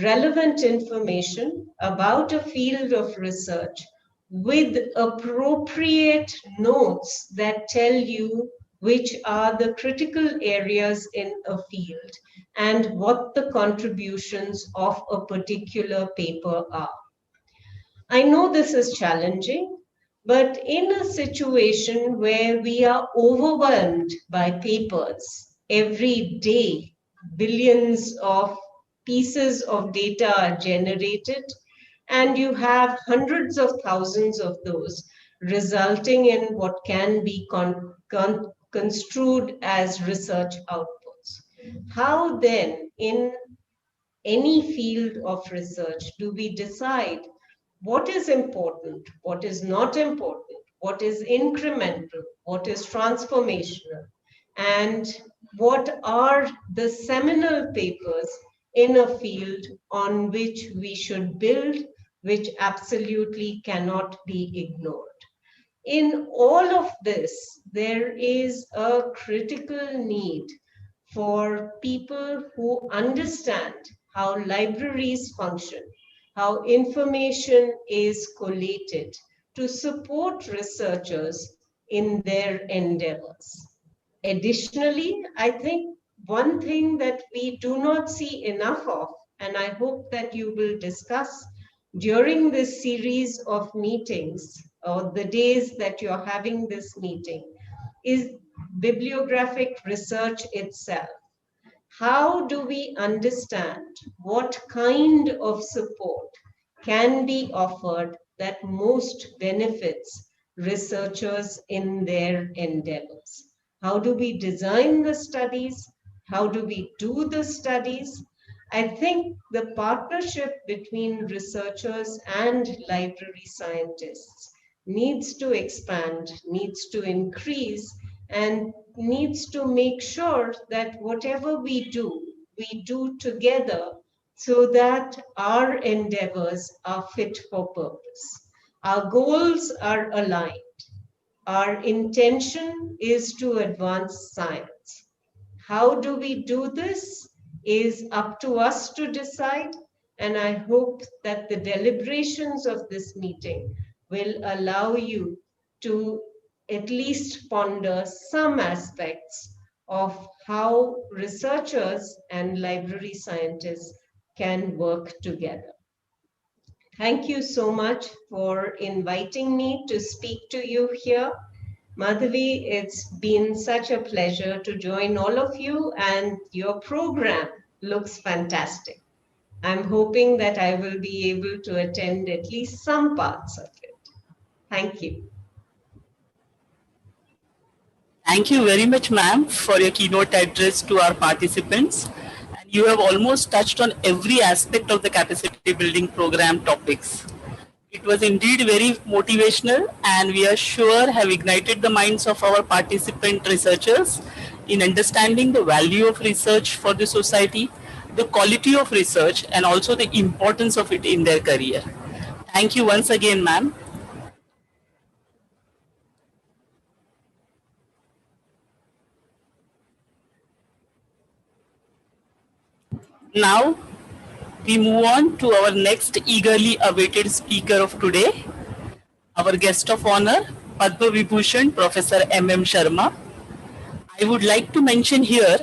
relevant information about a field of research with appropriate notes that tell you which are the critical areas in a field and what the contributions of a particular paper are. I know this is challenging, but in a situation where we are overwhelmed by papers every day, billions of pieces of data are generated, and you have hundreds of thousands of those, resulting in what can be construed as research outputs. How then, in any field of research, do we decide what is important, what is not important, what is incremental, what is transformational, and what are the seminal papers in a field on which we should build, which absolutely cannot be ignored. In all of this, there is a critical need for people who understand how libraries function, how information is collated to support researchers in their endeavors. Additionally, I think one thing that we do not see enough of, and I hope that you will discuss during this series of meetings or the days that you're having this meeting, is bibliographic research itself. How do we understand what kind of support can be offered that most benefits researchers in their endeavors? How do we design the studies? How do we do the studies? I think the partnership between researchers and library scientists needs to expand, needs to increase, and needs to make sure that whatever we do together so that our endeavors are fit for purpose. Our goals are aligned. Our intention is to advance science. How do we do this is up to us to decide, and I hope that the deliberations of this meeting will allow you to at least ponder some aspects of how researchers and library scientists can work together. Thank you so much for inviting me to speak to you here. Madhavi, it's been such a pleasure to join all of you, and your program looks fantastic. I'm hoping that I will be able to attend at least some parts of it. Thank you. Thank you very much, ma'am, for your keynote address to our participants. And you have almost touched on every aspect of the capacity building program topics. It was indeed very motivational, and we are sure have ignited the minds of our participant researchers in understanding the value of research for the society, the quality of research, and also the importance of it in their career. Thank you once again, ma'am. Now, we move on to our next eagerly awaited speaker of today, our guest of honor, Padma Vibhushan Professor M Sharma. I would like to mention here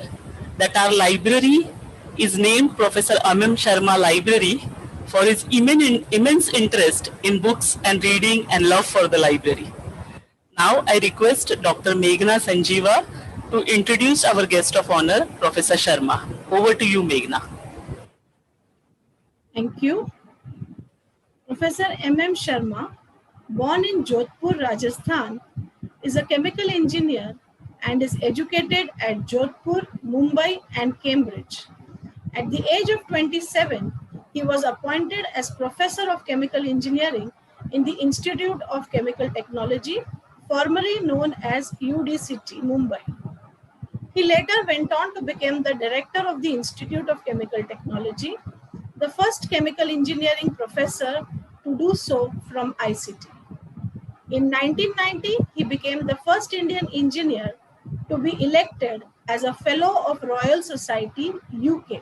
that our library is named Professor M Sharma Library for his immense interest in books and reading and love for the library. Now I request Dr. Meghna Sanjeeva to introduce our guest of honor, Professor Sharma. Over to you, Meghna. Thank you. Professor M Sharma, born in Jodhpur, Rajasthan, is a chemical engineer and is educated at Jodhpur, Mumbai, and Cambridge. At the age of 27, he was appointed as Professor of Chemical Engineering in the Institute of Chemical Technology, formerly known as UDCT, Mumbai. He later went on to become the Director of the Institute of Chemical Technology, the first chemical engineering professor to do so from ICT. In 1990, he became the first Indian engineer to be elected as a Fellow of Royal Society, UK.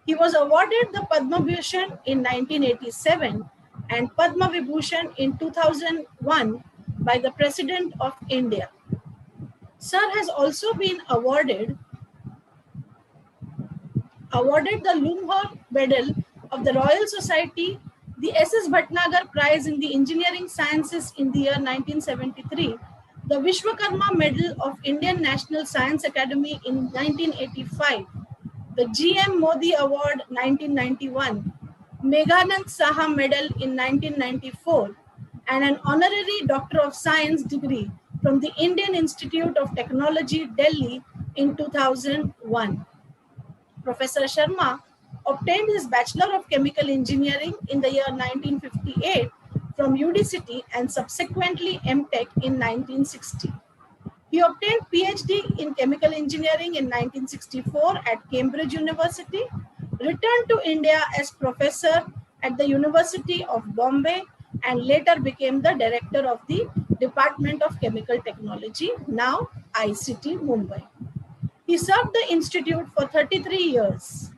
He was awarded the Padma Bhushan in 1987 and Padma Vibhushan in 2001 by the President of India. Sir has also been awarded the Lumho Medal of the Royal Society the S.S. Bhatnagar Prize in the Engineering Sciences in the year 1973, the Vishwakarma Medal of Indian National Science Academy in 1985, the G.M. Modi Award 1991, Meghanand Saha Medal in 1994, and an honorary Doctor of Science degree from the Indian Institute of Technology, Delhi in 2001. Professor Sharma obtained his Bachelor of Chemical Engineering in the year 1958 from UD City and subsequently MTech in 1960. He obtained PhD in Chemical Engineering in 1964 at Cambridge University, returned to India as professor at the University of Bombay, and later became the director of the Department of Chemical Technology, now ICT Mumbai. He served the institute for 33 years.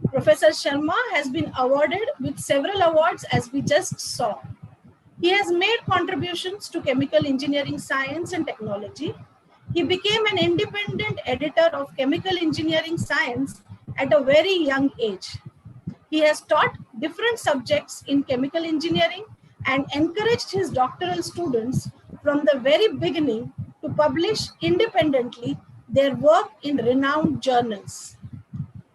Professor Sharma has been awarded with several awards, as we just saw. He has made contributions to chemical engineering science and technology. He became an independent editor of chemical engineering science at a very young age. He has taught different subjects in chemical engineering and encouraged his doctoral students from the very beginning to publish independently their work in renowned journals.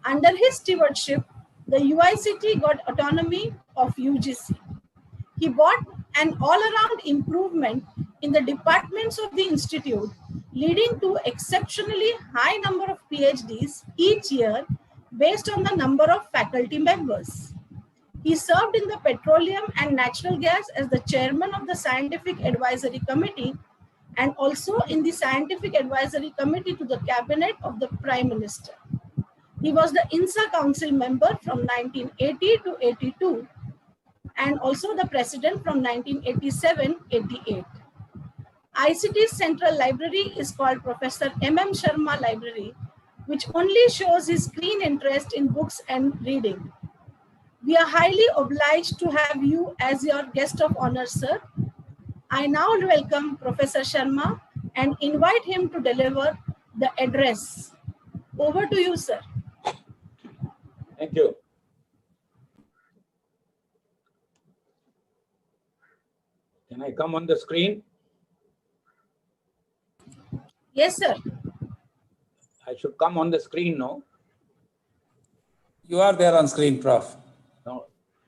Under his stewardship, the UICT got autonomy of UGC. He brought an all-around improvement in the departments of the institute, leading to exceptionally high number of PhDs each year based on the number of faculty members. He served in the Petroleum and Natural Gas as the chairman of the Scientific Advisory Committee and also in the Scientific Advisory Committee to the Cabinet of the Prime Minister. He was the INSA Council member from 1980 to 82 and also the president from 1987-88. ICT's central library is called Professor M Sharma Library, which only shows his keen interest in books and reading. We are highly obliged to have you as your guest of honor, sir. I now welcome Professor Sharma and invite him to deliver the address. Over to you, sir. Thank you. Can I come on the screen? Yes, sir. I should come on the screen, no? You are there on screen, Prof. No,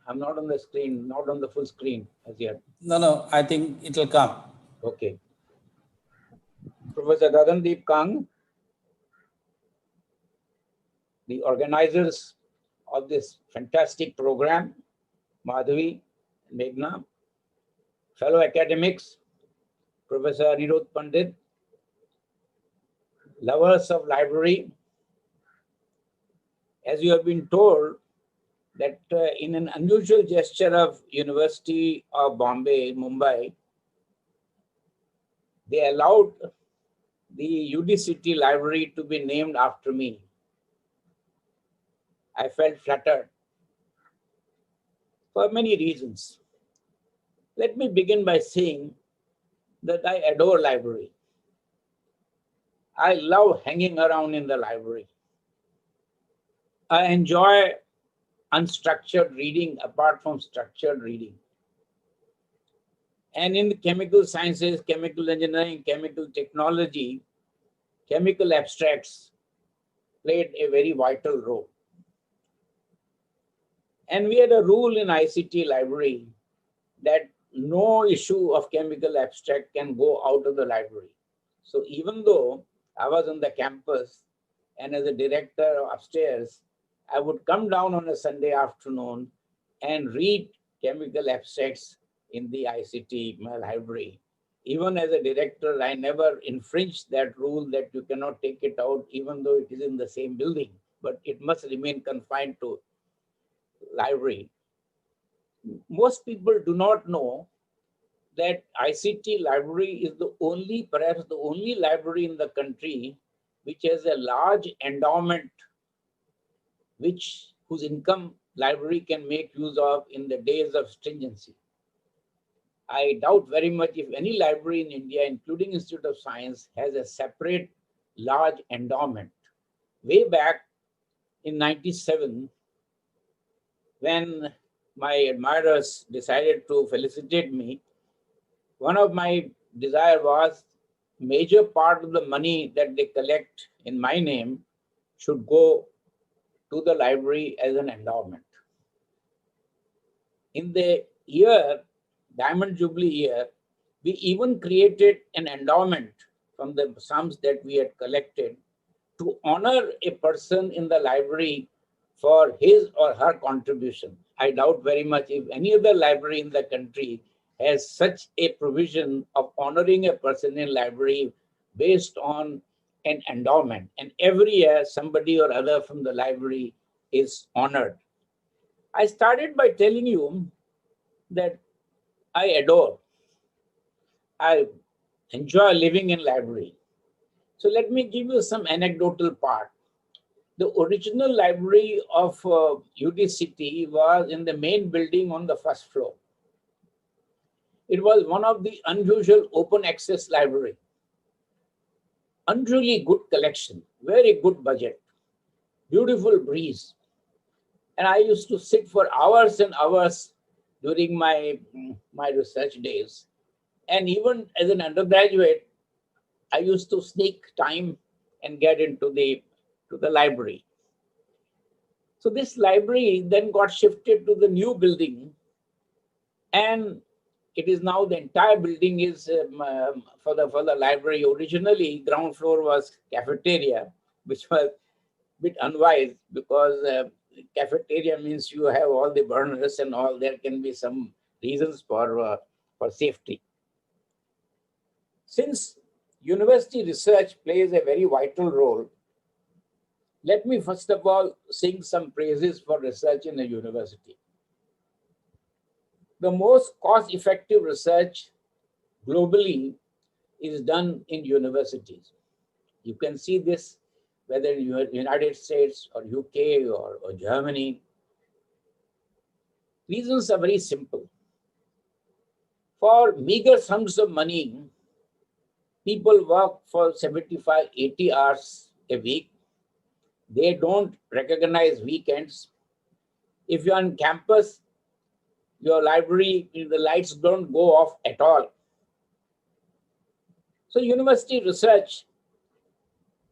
I'm not on the screen, not on the full screen as yet. No, I think it will come. Okay. Professor Gagandeep Kang, the organizers of this fantastic program, Madhavi, Meghna, fellow academics, Professor Anirudh Pandit, lovers of library. As you have been told, that in an unusual gesture of University of Bombay, Mumbai, they allowed the UD City Library to be named after me. I felt flattered for many reasons. Let me begin by saying that I adore library. I love hanging around in the library. I enjoy unstructured reading apart from structured reading. And in the chemical sciences, chemical engineering, chemical technology, chemical abstracts played a very vital role. And we had a rule in ICT library that no issue of chemical abstract can go out of the library. So even though I was on the campus and as a director upstairs, I would come down on a Sunday afternoon and read chemical abstracts in the ICT library. Even as a director, I never infringed that rule that you cannot take it out even though it is in the same building, but it must remain confined to library. Most people do not know that ICT library is the only, perhaps the only library in the country which has a large endowment whose income library can make use of in the days of stringency. I doubt very much if any library in India, including Institute of Science, has a separate large endowment. Way back in 97, when my admirers decided to felicitate me, one of my desire was major part of the money that they collect in my name should go to the library as an endowment. In the year, Diamond Jubilee year, we even created an endowment from the sums that we had collected to honor a person in the library for his or her contribution. I doubt very much if any other library in the country has such a provision of honoring a person in library based on an endowment. And every year, somebody or other from the library is honored. I started by telling you that I enjoy living in library. So let me give you some anecdotal part. The original library of UD City was in the main building on the first floor. It was one of the unusual open access library. Unusually good collection, very good budget, beautiful breeze. And I used to sit for hours and hours during my research days. And even as an undergraduate, I used to sneak time and get into the library. So this library then got shifted to the new building, and it is now the entire building is for the library. Originally, ground floor was cafeteria, which was a bit unwise because cafeteria means you have all the burners and all. There can be some reasons for safety. Since university research plays a very vital role, let me first of all sing some praises for research in a university. The most cost-effective research globally is done in universities. You can see this whether in the United States or UK or Germany. Reasons are very simple. For meager sums of money, people work for 75, 80 hours a week. They don't recognize weekends. If you're on campus, your library, the lights don't go off at all. So university research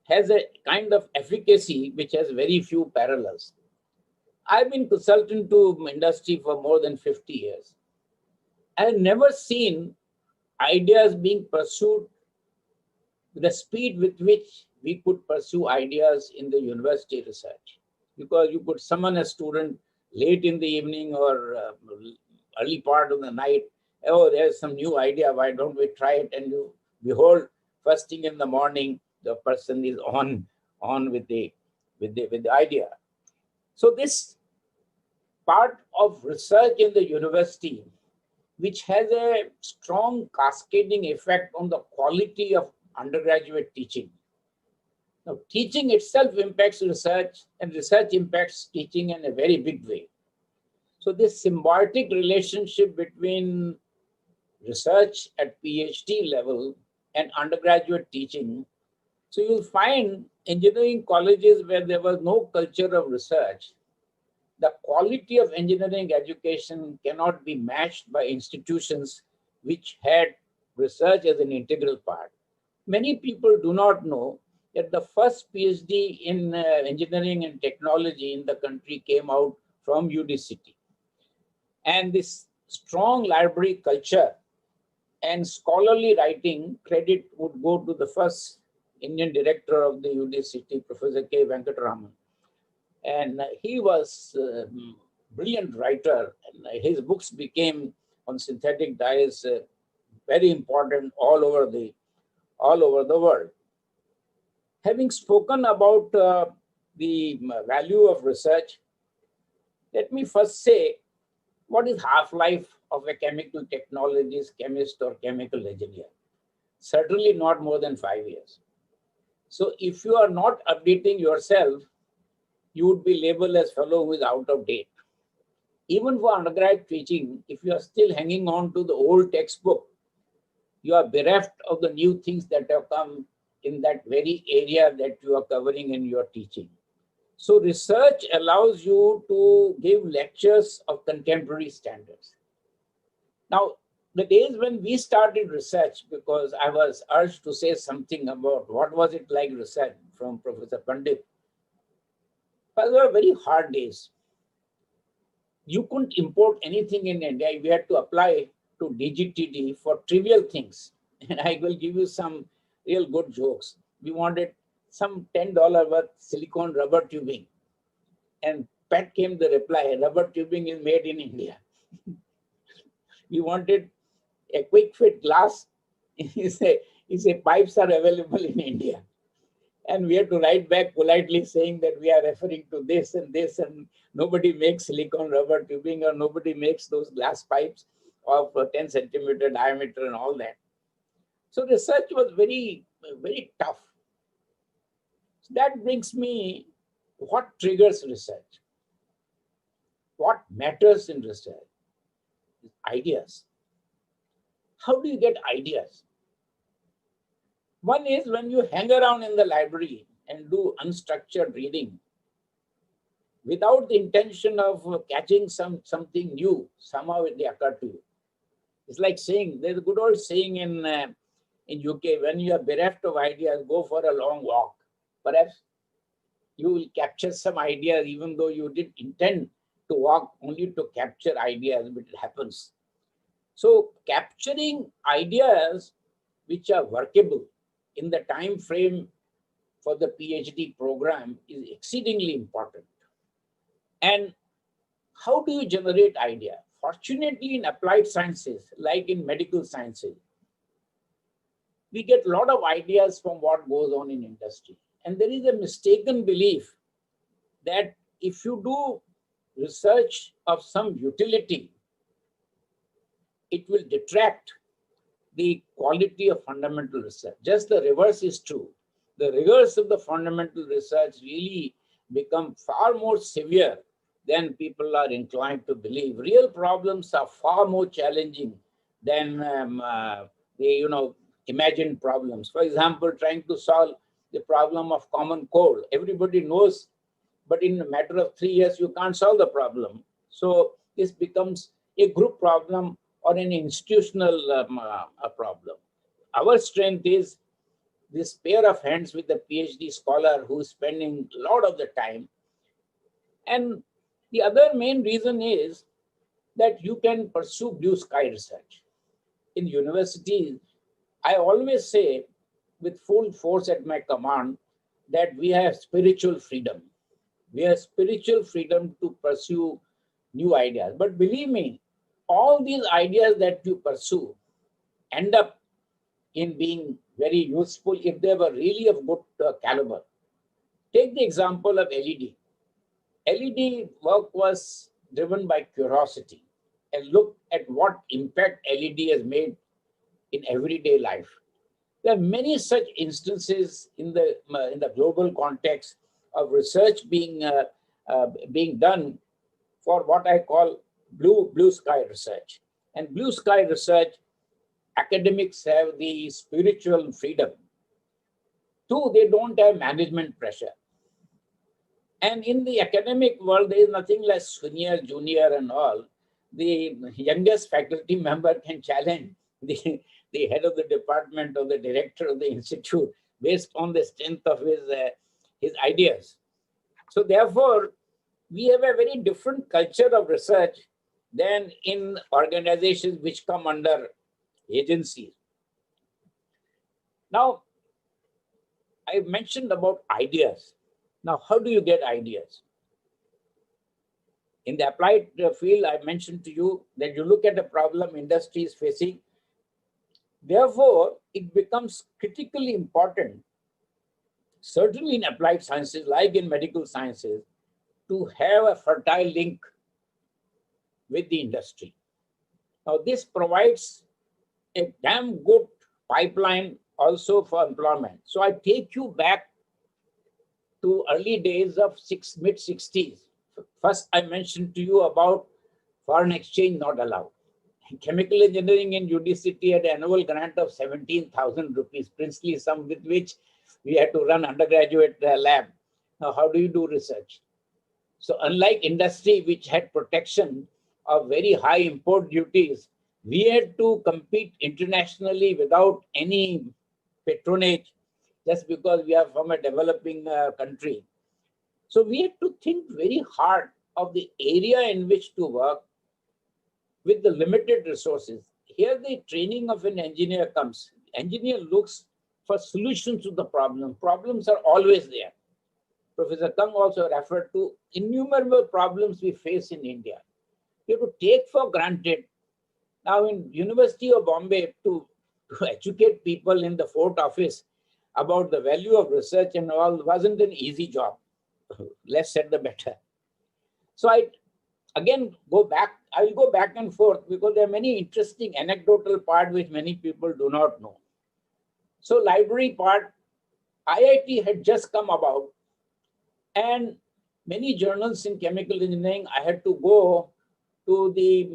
has a kind of efficacy which has very few parallels. I've been consultant to industry for more than 50 years. I've never seen ideas being pursued with the speed with which we could pursue ideas in the university research. Because you could summon a student late in the evening or early part of the night. Oh, there's some new idea. Why don't we try it? And you behold, first thing in the morning, the person is on with the idea. So this part of research in the university, which has a strong cascading effect on the quality of undergraduate teaching. Now, teaching itself impacts research, and research impacts teaching in a very big way. So this symbiotic relationship between research at PhD level and undergraduate teaching. So you'll find engineering colleges where there was no culture of research, the quality of engineering education cannot be matched by institutions which had research as an integral part. Many people do not know that the first PhD in engineering and technology in the country came out from UD City. And this strong library culture and scholarly writing credit would go to the first Indian director of the UD City, Professor K. Venkataraman. And he was a brilliant writer. And his books became on synthetic dyes very important all over the world. Having spoken about the value of research, let me first say, what is half-life of a chemical technologist, chemist, or chemical engineer? Certainly not more than 5 years. So if you are not updating yourself, you would be labeled as fellow who is out of date. Even for undergrad teaching, if you are still hanging on to the old textbook, you are bereft of the new things that have come in that very area that you are covering in your teaching. So research allows you to give lectures of contemporary standards. Now, the days when we started research, because I was urged to say something about what was it like research from Professor Pandit, those were very hard days. You couldn't import anything in India. We had to apply to DGTD for trivial things. And I will give you some real good jokes. We wanted some $10 worth silicone rubber tubing. And Pat came the reply, rubber tubing is made in India. We wanted a quick fit glass. He said pipes are available in India. And we had to write back politely saying that we are referring to this, and nobody makes silicone rubber tubing, or nobody makes those glass pipes of 10 centimeter diameter and all that. So research was very, very tough. So that brings me, what triggers research? What matters in research? Ideas. How do you get ideas? One is when you hang around in the library and do unstructured reading without the intention of catching something new, somehow they occur to you. It's like saying, there's a good old saying in UK, when you are bereft of ideas, go for a long walk. Perhaps you will capture some ideas even though you didn't intend to walk, only to capture ideas, but it happens. So capturing ideas which are workable in the time frame for the PhD program is exceedingly important. And how do you generate idea? Fortunately, in applied sciences, like in medical sciences, we get a lot of ideas from what goes on in industry. And there is a mistaken belief that if you do research of some utility, it will detract the quality of fundamental research. Just the reverse is true. The rigors of the fundamental research really become far more severe than people are inclined to believe. Real problems are far more challenging than the imagined problems. For example, trying to solve the problem of common cold. Everybody knows, but in a matter of 3 years, you can't solve the problem. So this becomes a group problem or an institutional problem. Our strength is this pair of hands with a PhD scholar who is spending a lot of the time. And the other main reason is that you can pursue blue sky research. In universities, I always say with full force at my command that we have spiritual freedom. We have spiritual freedom to pursue new ideas. But believe me, all these ideas that you pursue end up in being very useful if they were really of good caliber. Take the example of LED. LED work was driven by curiosity and look at what impact LED has made in everyday life. There are many such instances in the global context of research being done for what I call blue sky research. And blue sky research, academics have the spiritual freedom. Two, they don't have management pressure. And in the academic world, there is nothing like senior, junior, and all. The youngest faculty member can challenge the head of the department or the director of the institute based on the strength of his ideas. So therefore, we have a very different culture of research than in organizations which come under agencies. Now, I mentioned about ideas. Now, how do you get ideas? In the applied field, I mentioned to you that you look at the problem industry is facing. Therefore, it becomes critically important, certainly in applied sciences, like in medical sciences, to have a fertile link with the industry. Now, this provides a damn good pipeline also for employment. So I take you back to early days of mid-60s. First, I mentioned to you about foreign exchange not allowed. Chemical engineering in UDCT had an annual grant of 17,000 rupees, princely sum with which we had to run undergraduate lab. Now, how do you do research? So unlike industry, which had protection of very high import duties, we had to compete internationally without any patronage just because we are from a developing country. So we had to think very hard of the area in which to work with the limited resources. Here the training of an engineer comes. Engineer looks for solutions to the problem. Problems are always there. Professor Kang also referred to innumerable problems we face in India. We have to take for granted. Now in University of Bombay, to educate people in the Fort Office about the value of research and all wasn't an easy job. Less said the better. So I again go back, I will go back and forth because there are many interesting anecdotal part which many people do not know. So library part, IIT had just come about, and many journals in chemical engineering, I had to go to the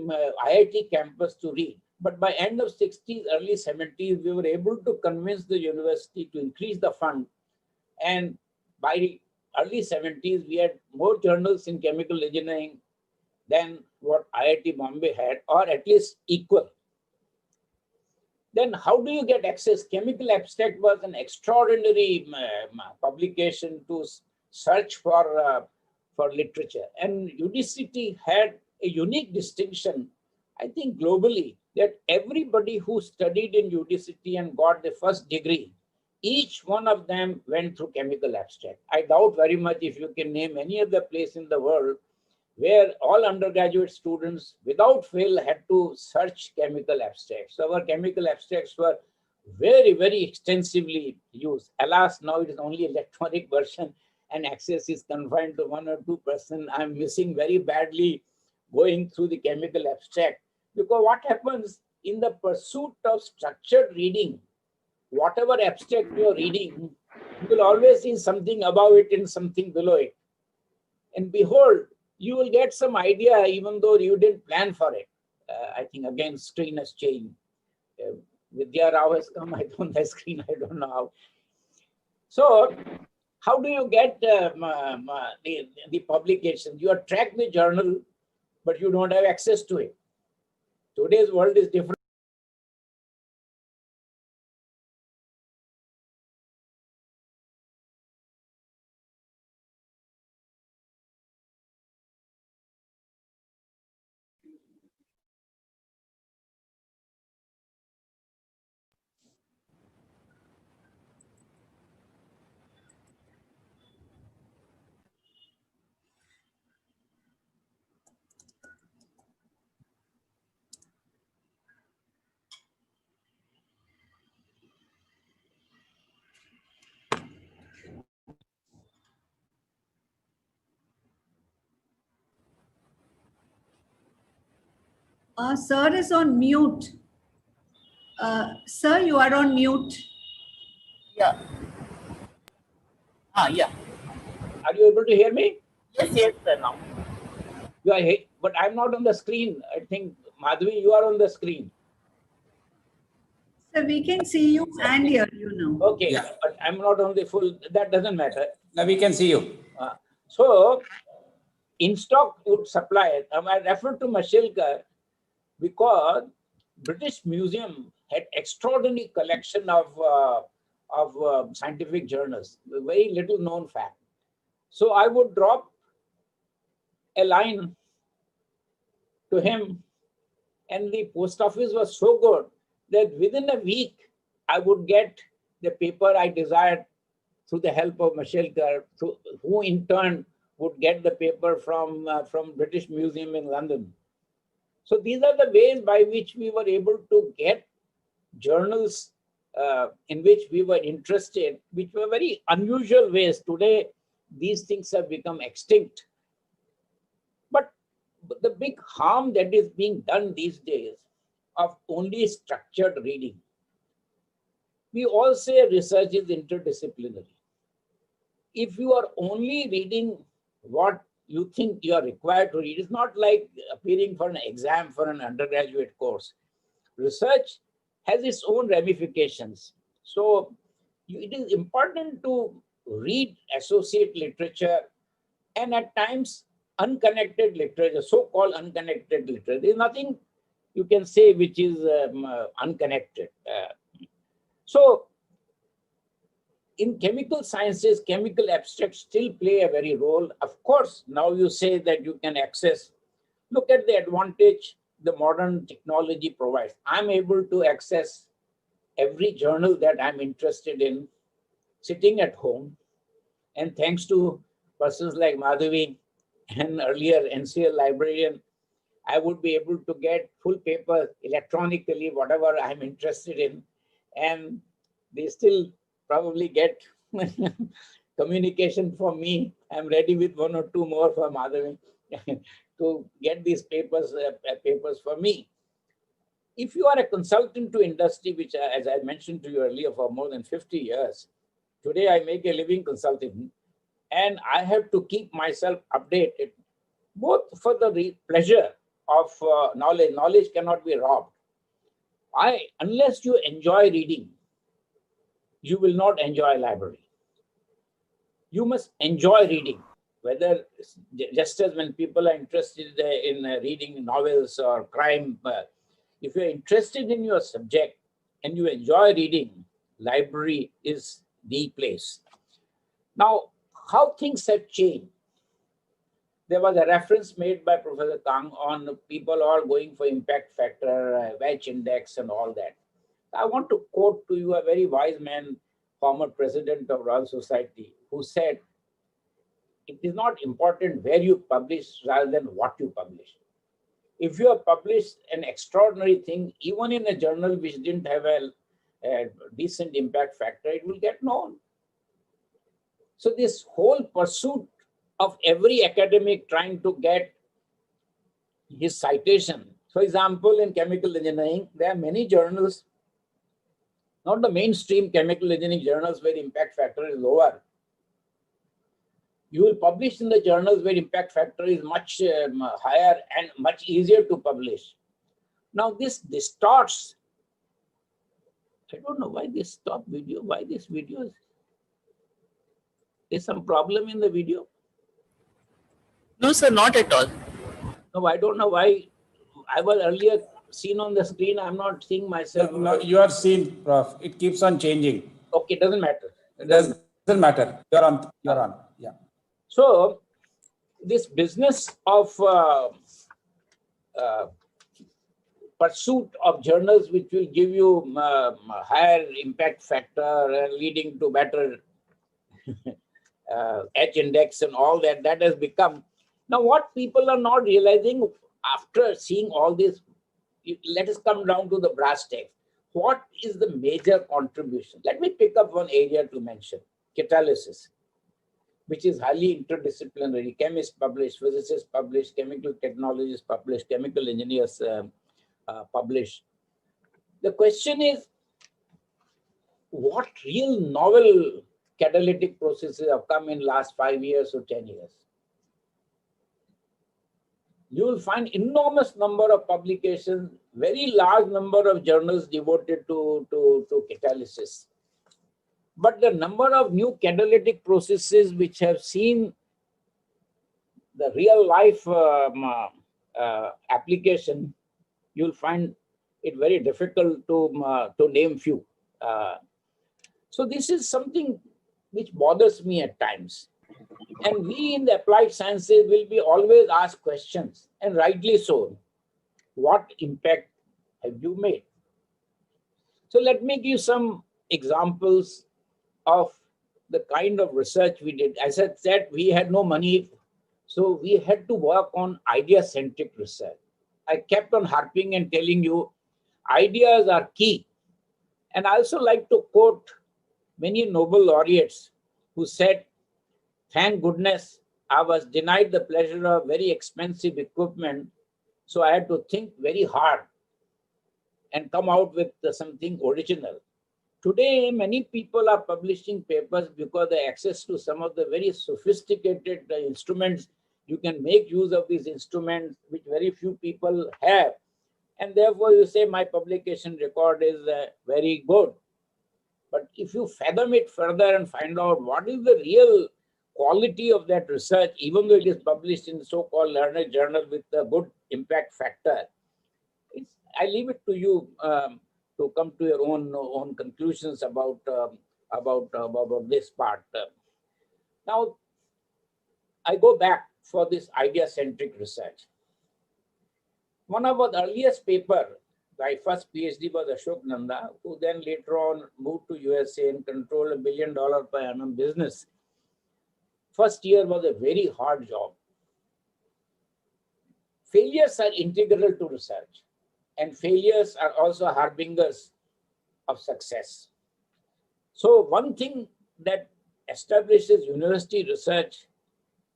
IIT campus to read. But by end of 60s, early 70s, we were able to convince the university to increase the fund. And by early 70s, we had more journals in chemical engineering than what IIT Bombay had, or at least equal. Then how do you get access? Chemical Abstract was an extraordinary publication to search for literature. And UDCT had a unique distinction, I think globally, that everybody who studied in UDCT and got the first degree, each one of them went through Chemical Abstract. I doubt very much if you can name any other place in the world where all undergraduate students without fail had to search chemical abstracts. So our chemical abstracts were very, very extensively used. Alas, now it is only electronic version and access is confined to 1 or 2%. I'm missing very badly going through the chemical abstract, because what happens in the pursuit of structured reading, whatever abstract you're reading, you will always see something above it and something below it. And behold, you will get some idea even though you didn't plan for it. I think again, screen has changed. Vidya Rao has come on the screen, I don't know how. So how do you get the publications? You attract the journal, but you don't have access to it. Today's world is different. Sir is on mute. Sir, you are on mute. Yeah. Yeah. Are you able to hear me? Yes, sir, now. You are, but I'm not on the screen. I think, Madhavi, you are on the screen. So we can see you and hear you now. Okay, yeah. But I'm not on the full, that doesn't matter. Now we can see you. So, in-stock would supply it. I refer to Mashilkar because British Museum had extraordinary collection of scientific journals, very little known fact. So I would drop a line to him, and the post office was so good that within a week I would get the paper I desired through the help of Mashilkar, who in turn would get the paper from British Museum in London. So these are the ways by which we were able to get journals in which we were interested, which were very unusual ways. Today, these things have become extinct. But the big harm that is being done these days of only structured reading. We all say research is interdisciplinary. If you are only reading what you think you are required to read, it's not like appearing for an exam for an undergraduate course. Research has its own ramifications. So it is important to read associate literature and at times unconnected literature, so-called unconnected literature. There's nothing you can say which is unconnected. So in chemical sciences, chemical abstracts still play a very role. Of course, now you say that you can access. Look at the advantage the modern technology provides. I'm able to access every journal that I'm interested in sitting at home. And thanks to persons like Madhavi and earlier NCL librarian, I would be able to get full paper electronically, whatever I'm interested in. And they still probably get communication from me. I'm ready with one or two more for Madhavi to get these papers for me. If you are a consultant to industry, which as I mentioned to you earlier, for more than 50 years, today I make a living consulting and I have to keep myself updated, both for the pleasure of knowledge. Knowledge cannot be robbed. Unless you enjoy reading, you will not enjoy library. You must enjoy reading, whether just as when people are interested in reading novels or crime. If you're interested in your subject and you enjoy reading, library is the place. Now, how things have changed. There was a reference made by Professor Kang on people all going for impact factor, wedge index and all that. I want to quote to you a very wise man, former president of Royal Society, who said, it is not important where you publish rather than what you publish. If you have published an extraordinary thing, even in a journal which didn't have a decent impact factor, it will get known. So this whole pursuit of every academic trying to get his citation. For example, in chemical engineering, there are many journals, not the mainstream chemical engineering journals where impact factor is lower. You will publish in the journals where impact factor is much higher and much easier to publish. Now this distorts. I don't know why this stop video, why this video is. There's some problem in the video. No, sir, not at all. No, I don't know why. I was earlier seen on the screen. I'm not seeing myself. No, you are seen, Prof. It keeps on changing. Okay, doesn't matter. It doesn't matter. You're on. You're on. Yeah. So this business of pursuit of journals which will give you higher impact factor leading to better H index and all that, that has become. Now what people are not realizing after seeing all this, let us come down to the brass tacks. What is the major contribution? Let me pick up one area to mention, catalysis, which is highly interdisciplinary. Chemists publish, physicists publish, chemical technologists publish, chemical engineers publish. The question is, what real novel catalytic processes have come in last 5 years or 10 years? You will find enormous number of publications, very large number of journals devoted to catalysis. But the number of new catalytic processes which have seen the real life application, you'll find it very difficult to name few. So this is something which bothers me at times. And we in the applied sciences will be always asked questions, and rightly so. What impact have you made? So let me give some examples of the kind of research we did. As I said, we had no money, so we had to work on idea-centric research. I kept on harping and telling you, ideas are key. And I also like to quote many Nobel laureates who said, thank goodness I was denied the pleasure of very expensive equipment, so I had to think very hard and come out with something original. Today, many people are publishing papers because they have access to some of the very sophisticated instruments. You can make use of these instruments, which very few people have. And therefore, you say my publication record is very good. But if you fathom it further and find out what is the real quality of that research, even though it is published in so-called learned journal with a good impact factor, I leave it to you to come to your own conclusions about this part. Now, I go back for this idea-centric research. One of our earliest paper, my first PhD was Ashok Nanda, who then later on moved to USA and controlled $1 billion per annum business. First year was a very hard job. Failures are integral to research, and failures are also harbingers of success. So one thing that establishes university research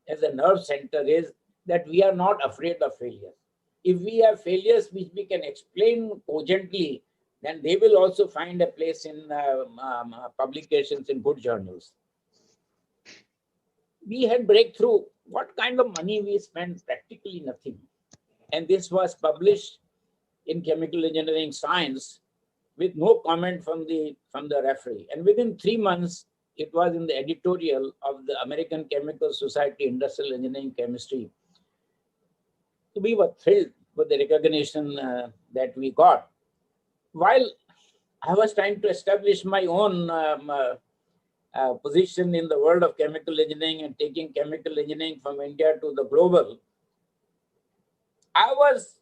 as a nerve center is that we are not afraid of failures. If we have failures which we can explain cogently, then they will also find a place in publications in good journals. We had breakthrough. What kind of money we spent? Practically nothing. And this was published in Chemical Engineering Science with no comment from the referee. And within 3 months, it was in the editorial of the American Chemical Society Industrial Engineering Chemistry. We were thrilled with the recognition that we got. While I was trying to establish my own position in the world of chemical engineering and taking chemical engineering from India to the global, I was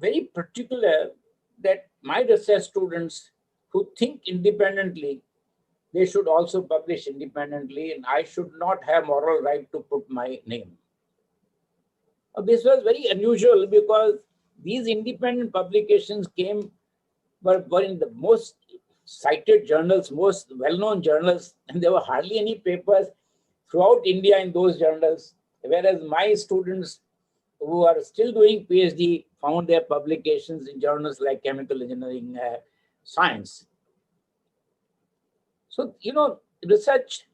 very particular that my research students who think independently, they should also publish independently, and I should not have moral right to put my name. This was very unusual because these independent publications were in the most cited journals, most well-known journals, and there were hardly any papers throughout India in those journals, whereas my students who are still doing PhD found their publications in journals like Chemical Engineering Science. So, research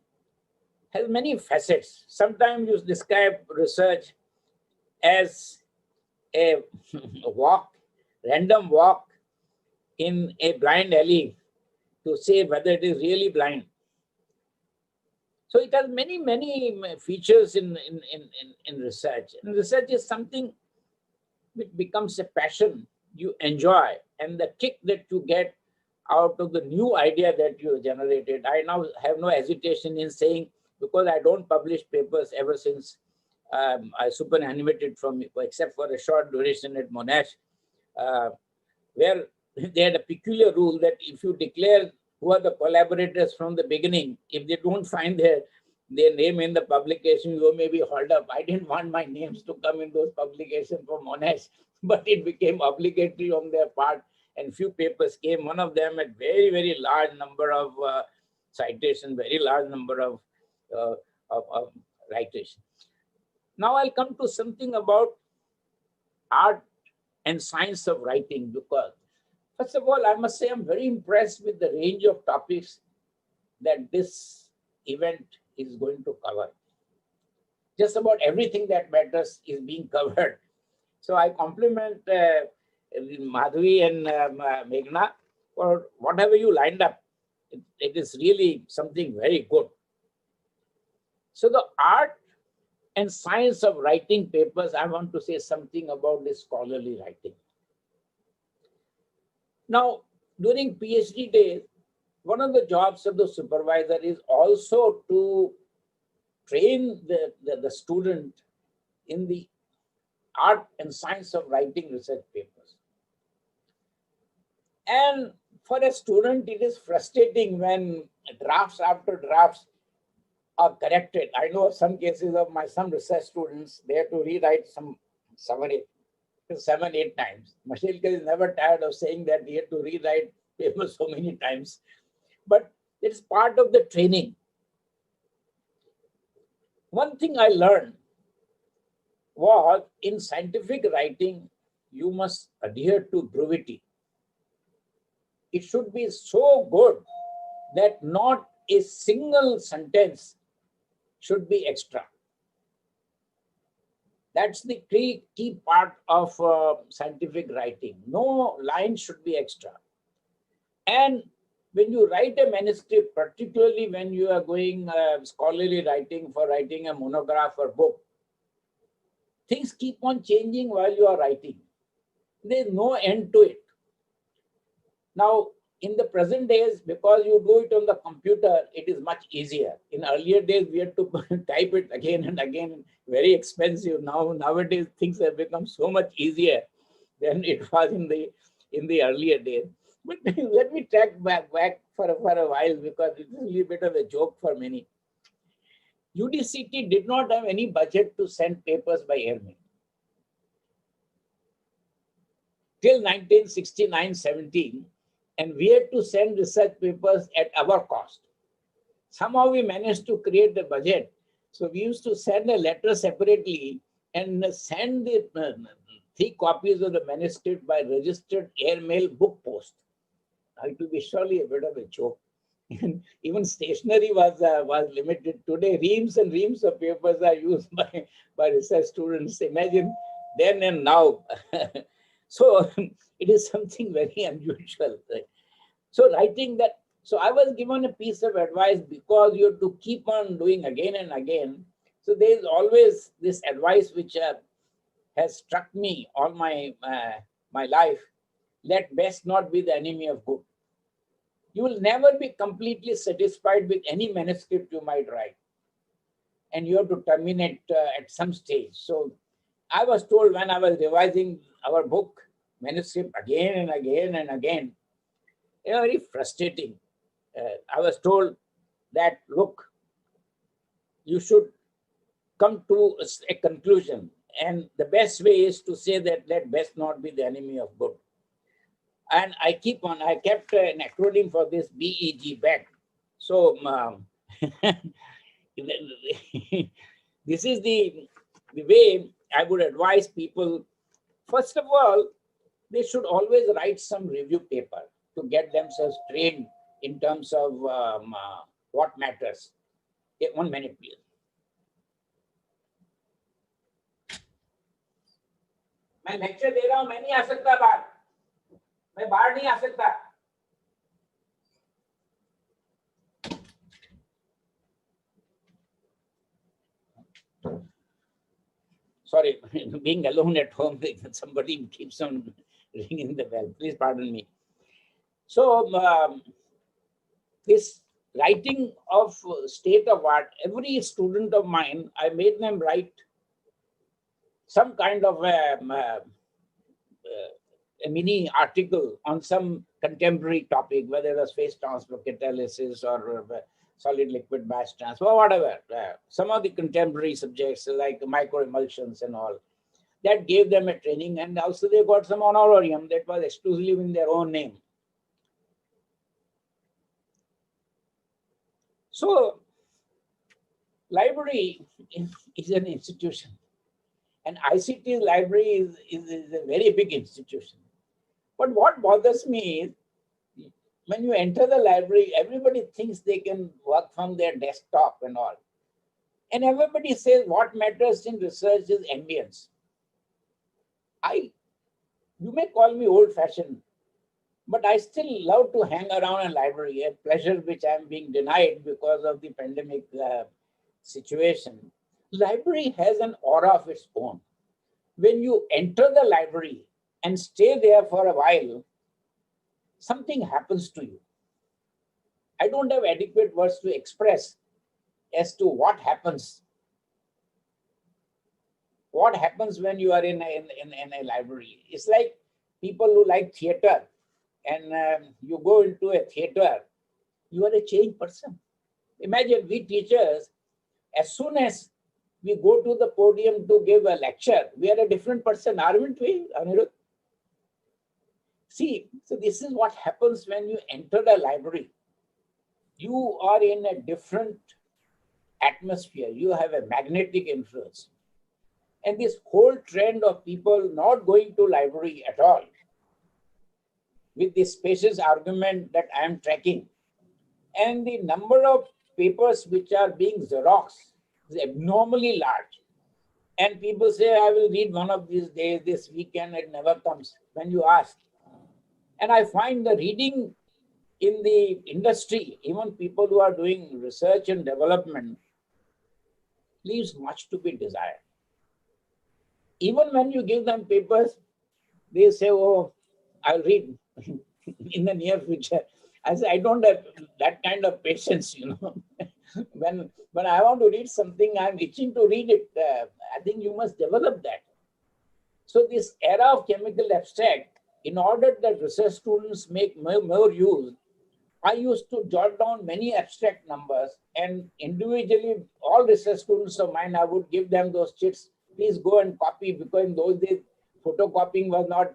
has many facets. Sometimes you describe research as a random walk in a blind alley to say whether it is really blind. So it has many, many features in research. And research is something which becomes a passion you enjoy, and the kick that you get out of the new idea that you generated. I now have no hesitation in saying, because I don't publish papers ever since I superannuated from, except for a short duration at Monash, where they had a peculiar rule that if you declare who are the collaborators from the beginning, if they don't find their name in the publication, you may be hauled up. I didn't want my names to come in those publications for Monash, but it became obligatory on their part, and few papers came. One of them had very, very large number of citations, very large number of citations. Now I'll come to something about art and science of writing, because first of all, I must say I'm very impressed with the range of topics that this event is going to cover. Just about everything that matters is being covered. So I compliment Madhavi and Meghna for whatever you lined up. It is really something very good. So the art and science of writing papers, I want to say something about this scholarly writing. Now, during PhD days, one of the jobs of the supervisor is also to train the student in the art and science of writing research papers. And for a student, it is frustrating when drafts after drafts are corrected. I know of some cases of some research students, they have to rewrite some 7-8 times. Mashelkar is never tired of saying that he had to rewrite papers so many times. But it's part of the training. One thing I learned was in scientific writing, you must adhere to brevity. It should be so good that not a single sentence should be extra. That's the key part of scientific writing. No line should be extra. And when you write a manuscript, particularly when you are going scholarly writing for writing a monograph or book, things keep on changing while you are writing. There is no end to it. Now, in the present days, because you do it on the computer, it is much easier. In earlier days, we had to type it again and again, very expensive. Nowadays, things have become so much easier than it was in the earlier days. But let me track back for a while, because it is a little bit of a joke for many. UDCT did not have any budget to send papers by airmail. Till 1969-70, and we had to send research papers at our cost. Somehow we managed to create the budget. So we used to send a letter separately and send the 3 copies of the manuscript by registered airmail book post. It will be surely a bit of a joke. Even stationery was limited. Today, reams and reams of papers are used by research students. Imagine then and now. So it is something very unusual. So writing that, so I was given a piece of advice, because you have to keep on doing again and again. So there is always this advice which has struck me all my life: let best not be the enemy of good. You will never be completely satisfied with any manuscript you might write, and you have to terminate at some stage. So I was told, when I was revising our book manuscript again and again and again, very frustrating. I was told that, look, you should come to a conclusion, and the best way is to say that let best not be the enemy of good. And I kept an acronym for this, BEG, BEG. So this is the way I would advise people. First of all, they should always write some review paper to get themselves trained in terms of what matters. 1 minute, please. मैं lecture दे रहा हूं, मैं नहीं आ सकता बाहर, मैं बाहर नहीं आ सकता. Sorry, being alone at home, somebody keeps on ringing the bell. Please pardon me. So this writing of state of art, every student of mine, I made them write some kind of a mini article on some contemporary topic, whether it was phase transfer, catalysis, or solid liquid batch transfer, or whatever. Some of the contemporary subjects like microemulsions and all, that gave them a training, and also they got some honorarium that was exclusively in their own name. So library is an institution, and ICT library is a very big institution. But what bothers me is, when you enter the library, everybody thinks they can work from their desktop and all. And everybody says what matters in research is ambience. You may call me old-fashioned, but I still love to hang around a library, a pleasure which I'm being denied because of the pandemic situation. Library has an aura of its own. When you enter the library and stay there for a while, something happens to you. I don't have adequate words to express as to what happens. What happens when you are in a library? It's like people who like theater, and you go into a theater, you are a changed person. Imagine, we teachers, as soon as we go to the podium to give a lecture, we are a different person, aren't we, Anirudh? See, so this is what happens when you enter the library. You are in a different atmosphere. You have a magnetic influence. And this whole trend of people not going to library at all, with this spacious argument that I am tracking, and the number of papers which are being Xeroxed is abnormally large. And people say, I will read one of these days, this weekend, it never comes when you ask. And I find the reading in the industry, even people who are doing research and development, leaves much to be desired. Even when you give them papers, they say, oh, I'll read in the near future. I say, I don't have that kind of patience, when I want to read something, I'm itching to read it. I think you must develop that. So this era of chemical abstract, in order that research students make more use, I used to jot down many abstract numbers, and individually, all research students of mine, I would give them those chits. Please go and copy, because in those days, photocopying was not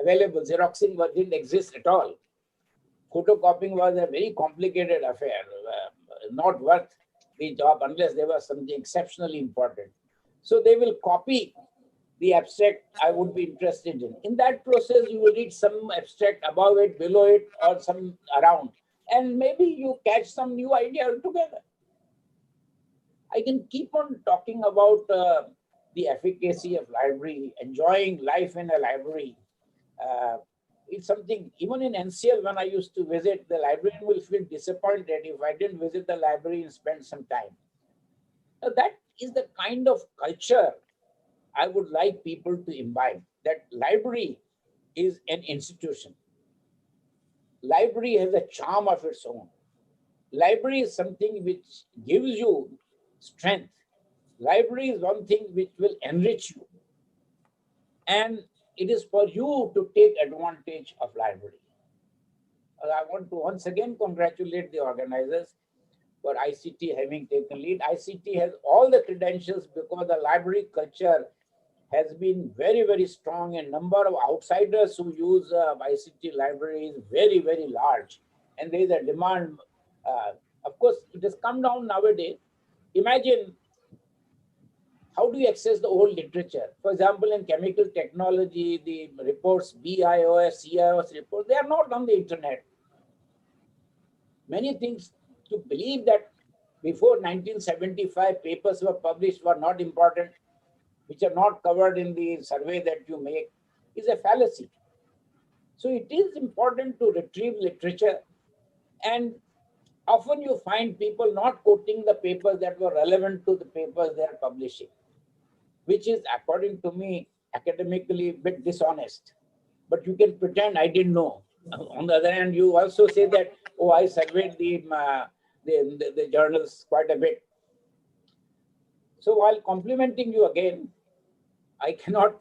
available. Xeroxing didn't exist at all. Photocopying was a very complicated affair, not worth the job unless there was something exceptionally important. So they will copy the abstract I would be interested in. In that process, you will read some abstract above it, below it, or some around. And maybe you catch some new idea altogether. I can keep on talking about the efficacy of library, enjoying life in a library. It's something, even in NCL, when I used to visit, the librarian will feel disappointed if I didn't visit the library and spend some time. Now, that is the kind of culture I would like people to imbibe, that library is an institution. Library has a charm of its own. Library is something which gives you strength. Library is one thing which will enrich you. And it is for you to take advantage of library. I want to once again congratulate the organizers for ICT having taken lead. ICT has all the credentials because the library culture has been very, very strong, and number of outsiders who use ICT library is very, very large. And there is a demand. Of course, it has come down nowadays. Imagine, how do you access the old literature? For example, in chemical technology, the reports, BIOS, CIOS reports, they are not on the internet. Many things to believe that before 1975 papers were published were not important, which are not covered in the survey that you make, is a fallacy. So it is important to retrieve literature, and often you find people not quoting the papers that were relevant to the papers they are publishing, which is, according to me, academically a bit dishonest. But you can pretend I didn't know. On the other hand, you also say that, oh, I surveyed the journals quite a bit. So while complimenting you again, I cannot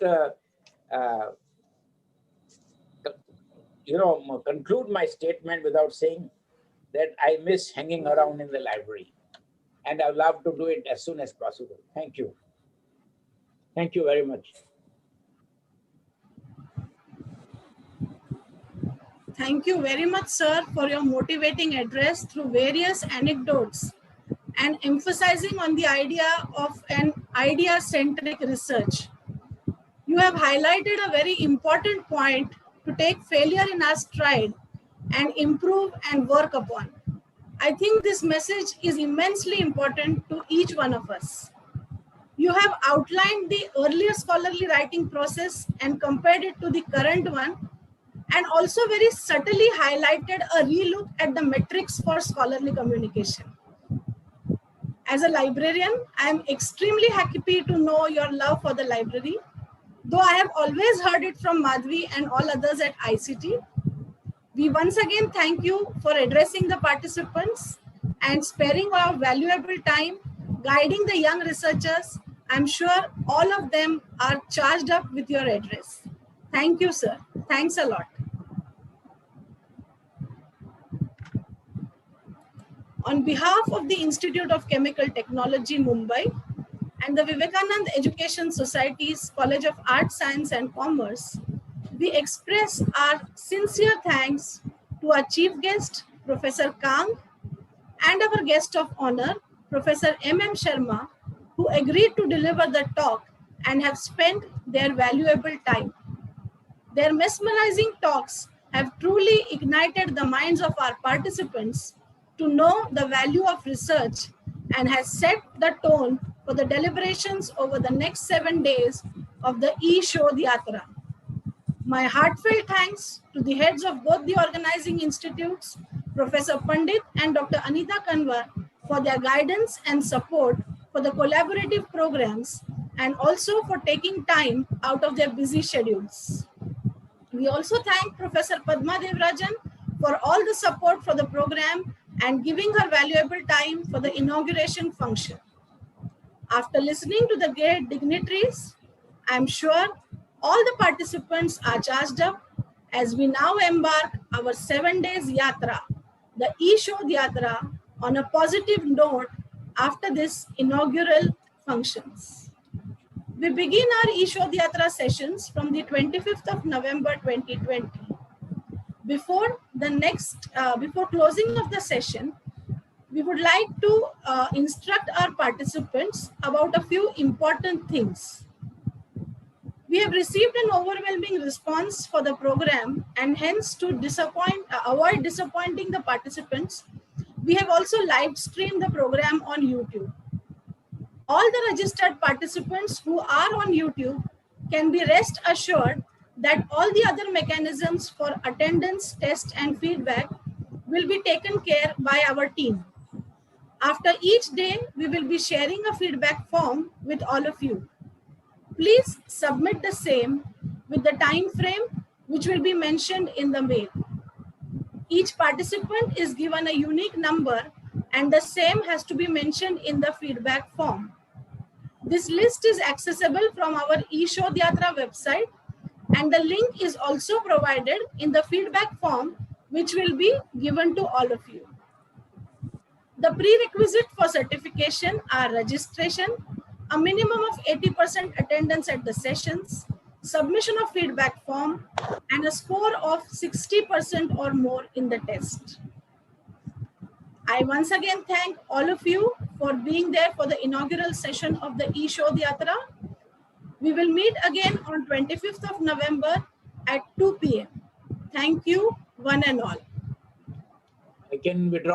conclude my statement without saying that I miss hanging around in the library, and I would love to do it as soon as possible. Thank you. Thank you very much. Thank you very much, sir, for your motivating address through various anecdotes and emphasizing on the idea of an idea-centric research. You have highlighted a very important point to take failure in our stride and improve and work upon. I think this message is immensely important to each one of us. You have outlined the earlier scholarly writing process and compared it to the current one, and also very subtly highlighted a relook at the metrics for scholarly communication. As a librarian, I am extremely happy to know your love for the library, though I have always heard it from Madhvi and all others at ICT. We once again thank you for addressing the participants and sparing our valuable time, guiding the young researchers. I'm sure all of them are charged up with your address. Thank you, sir. Thanks a lot. On behalf of the Institute of Chemical Technology, Mumbai, and the Vivekanand Education Society's College of Arts, Science and Commerce, we express our sincere thanks to our chief guest, Professor Kang, and our guest of honor, Professor M Sharma, who agreed to deliver the talk and have spent their valuable time. Their mesmerizing talks have truly ignited the minds of our participants to know the value of research and has set the tone for the deliberations over the next 7 days of the e-Shodhyatra. My heartfelt thanks to the heads of both the organizing institutes, Professor Pandit and Dr. Anita Kanwar, for their guidance and support for the collaborative programs, and also for taking time out of their busy schedules. We also thank Professor Padma Devarajan for all the support for the program and giving her valuable time for the inauguration function. After listening to the great dignitaries, I'm sure all the participants are charged up as we now embark our 7 days yatra, the e-Shodhyatra, on a positive note after this inaugural functions. We begin our e-Shodhyatra sessions from the 25th of November 2020. Before closing of the session, we would like to instruct our participants about a few important things. We have received an overwhelming response for the program, and hence to avoid disappointing the participants, we have also live streamed the program on YouTube. All the registered participants who are on YouTube can be rest assured that all the other mechanisms for attendance, test, and feedback will be taken care by our team. After each day, we will be sharing a feedback form with all of you. Please submit the same with the time frame which will be mentioned in the mail. Each participant is given a unique number and the same has to be mentioned in the feedback form. This list is accessible from our e-Shodhyatra website, and the link is also provided in the feedback form which will be given to all of you. The prerequisite for certification are registration, a minimum of 80% attendance at the sessions, submission of feedback form, and a score of 60% or more in the test. I once again thank all of you for being there for the inaugural session of the e-Shodhyatra. We will meet again on 25th of November at 2 p.m. Thank you, one and all. I can withdraw.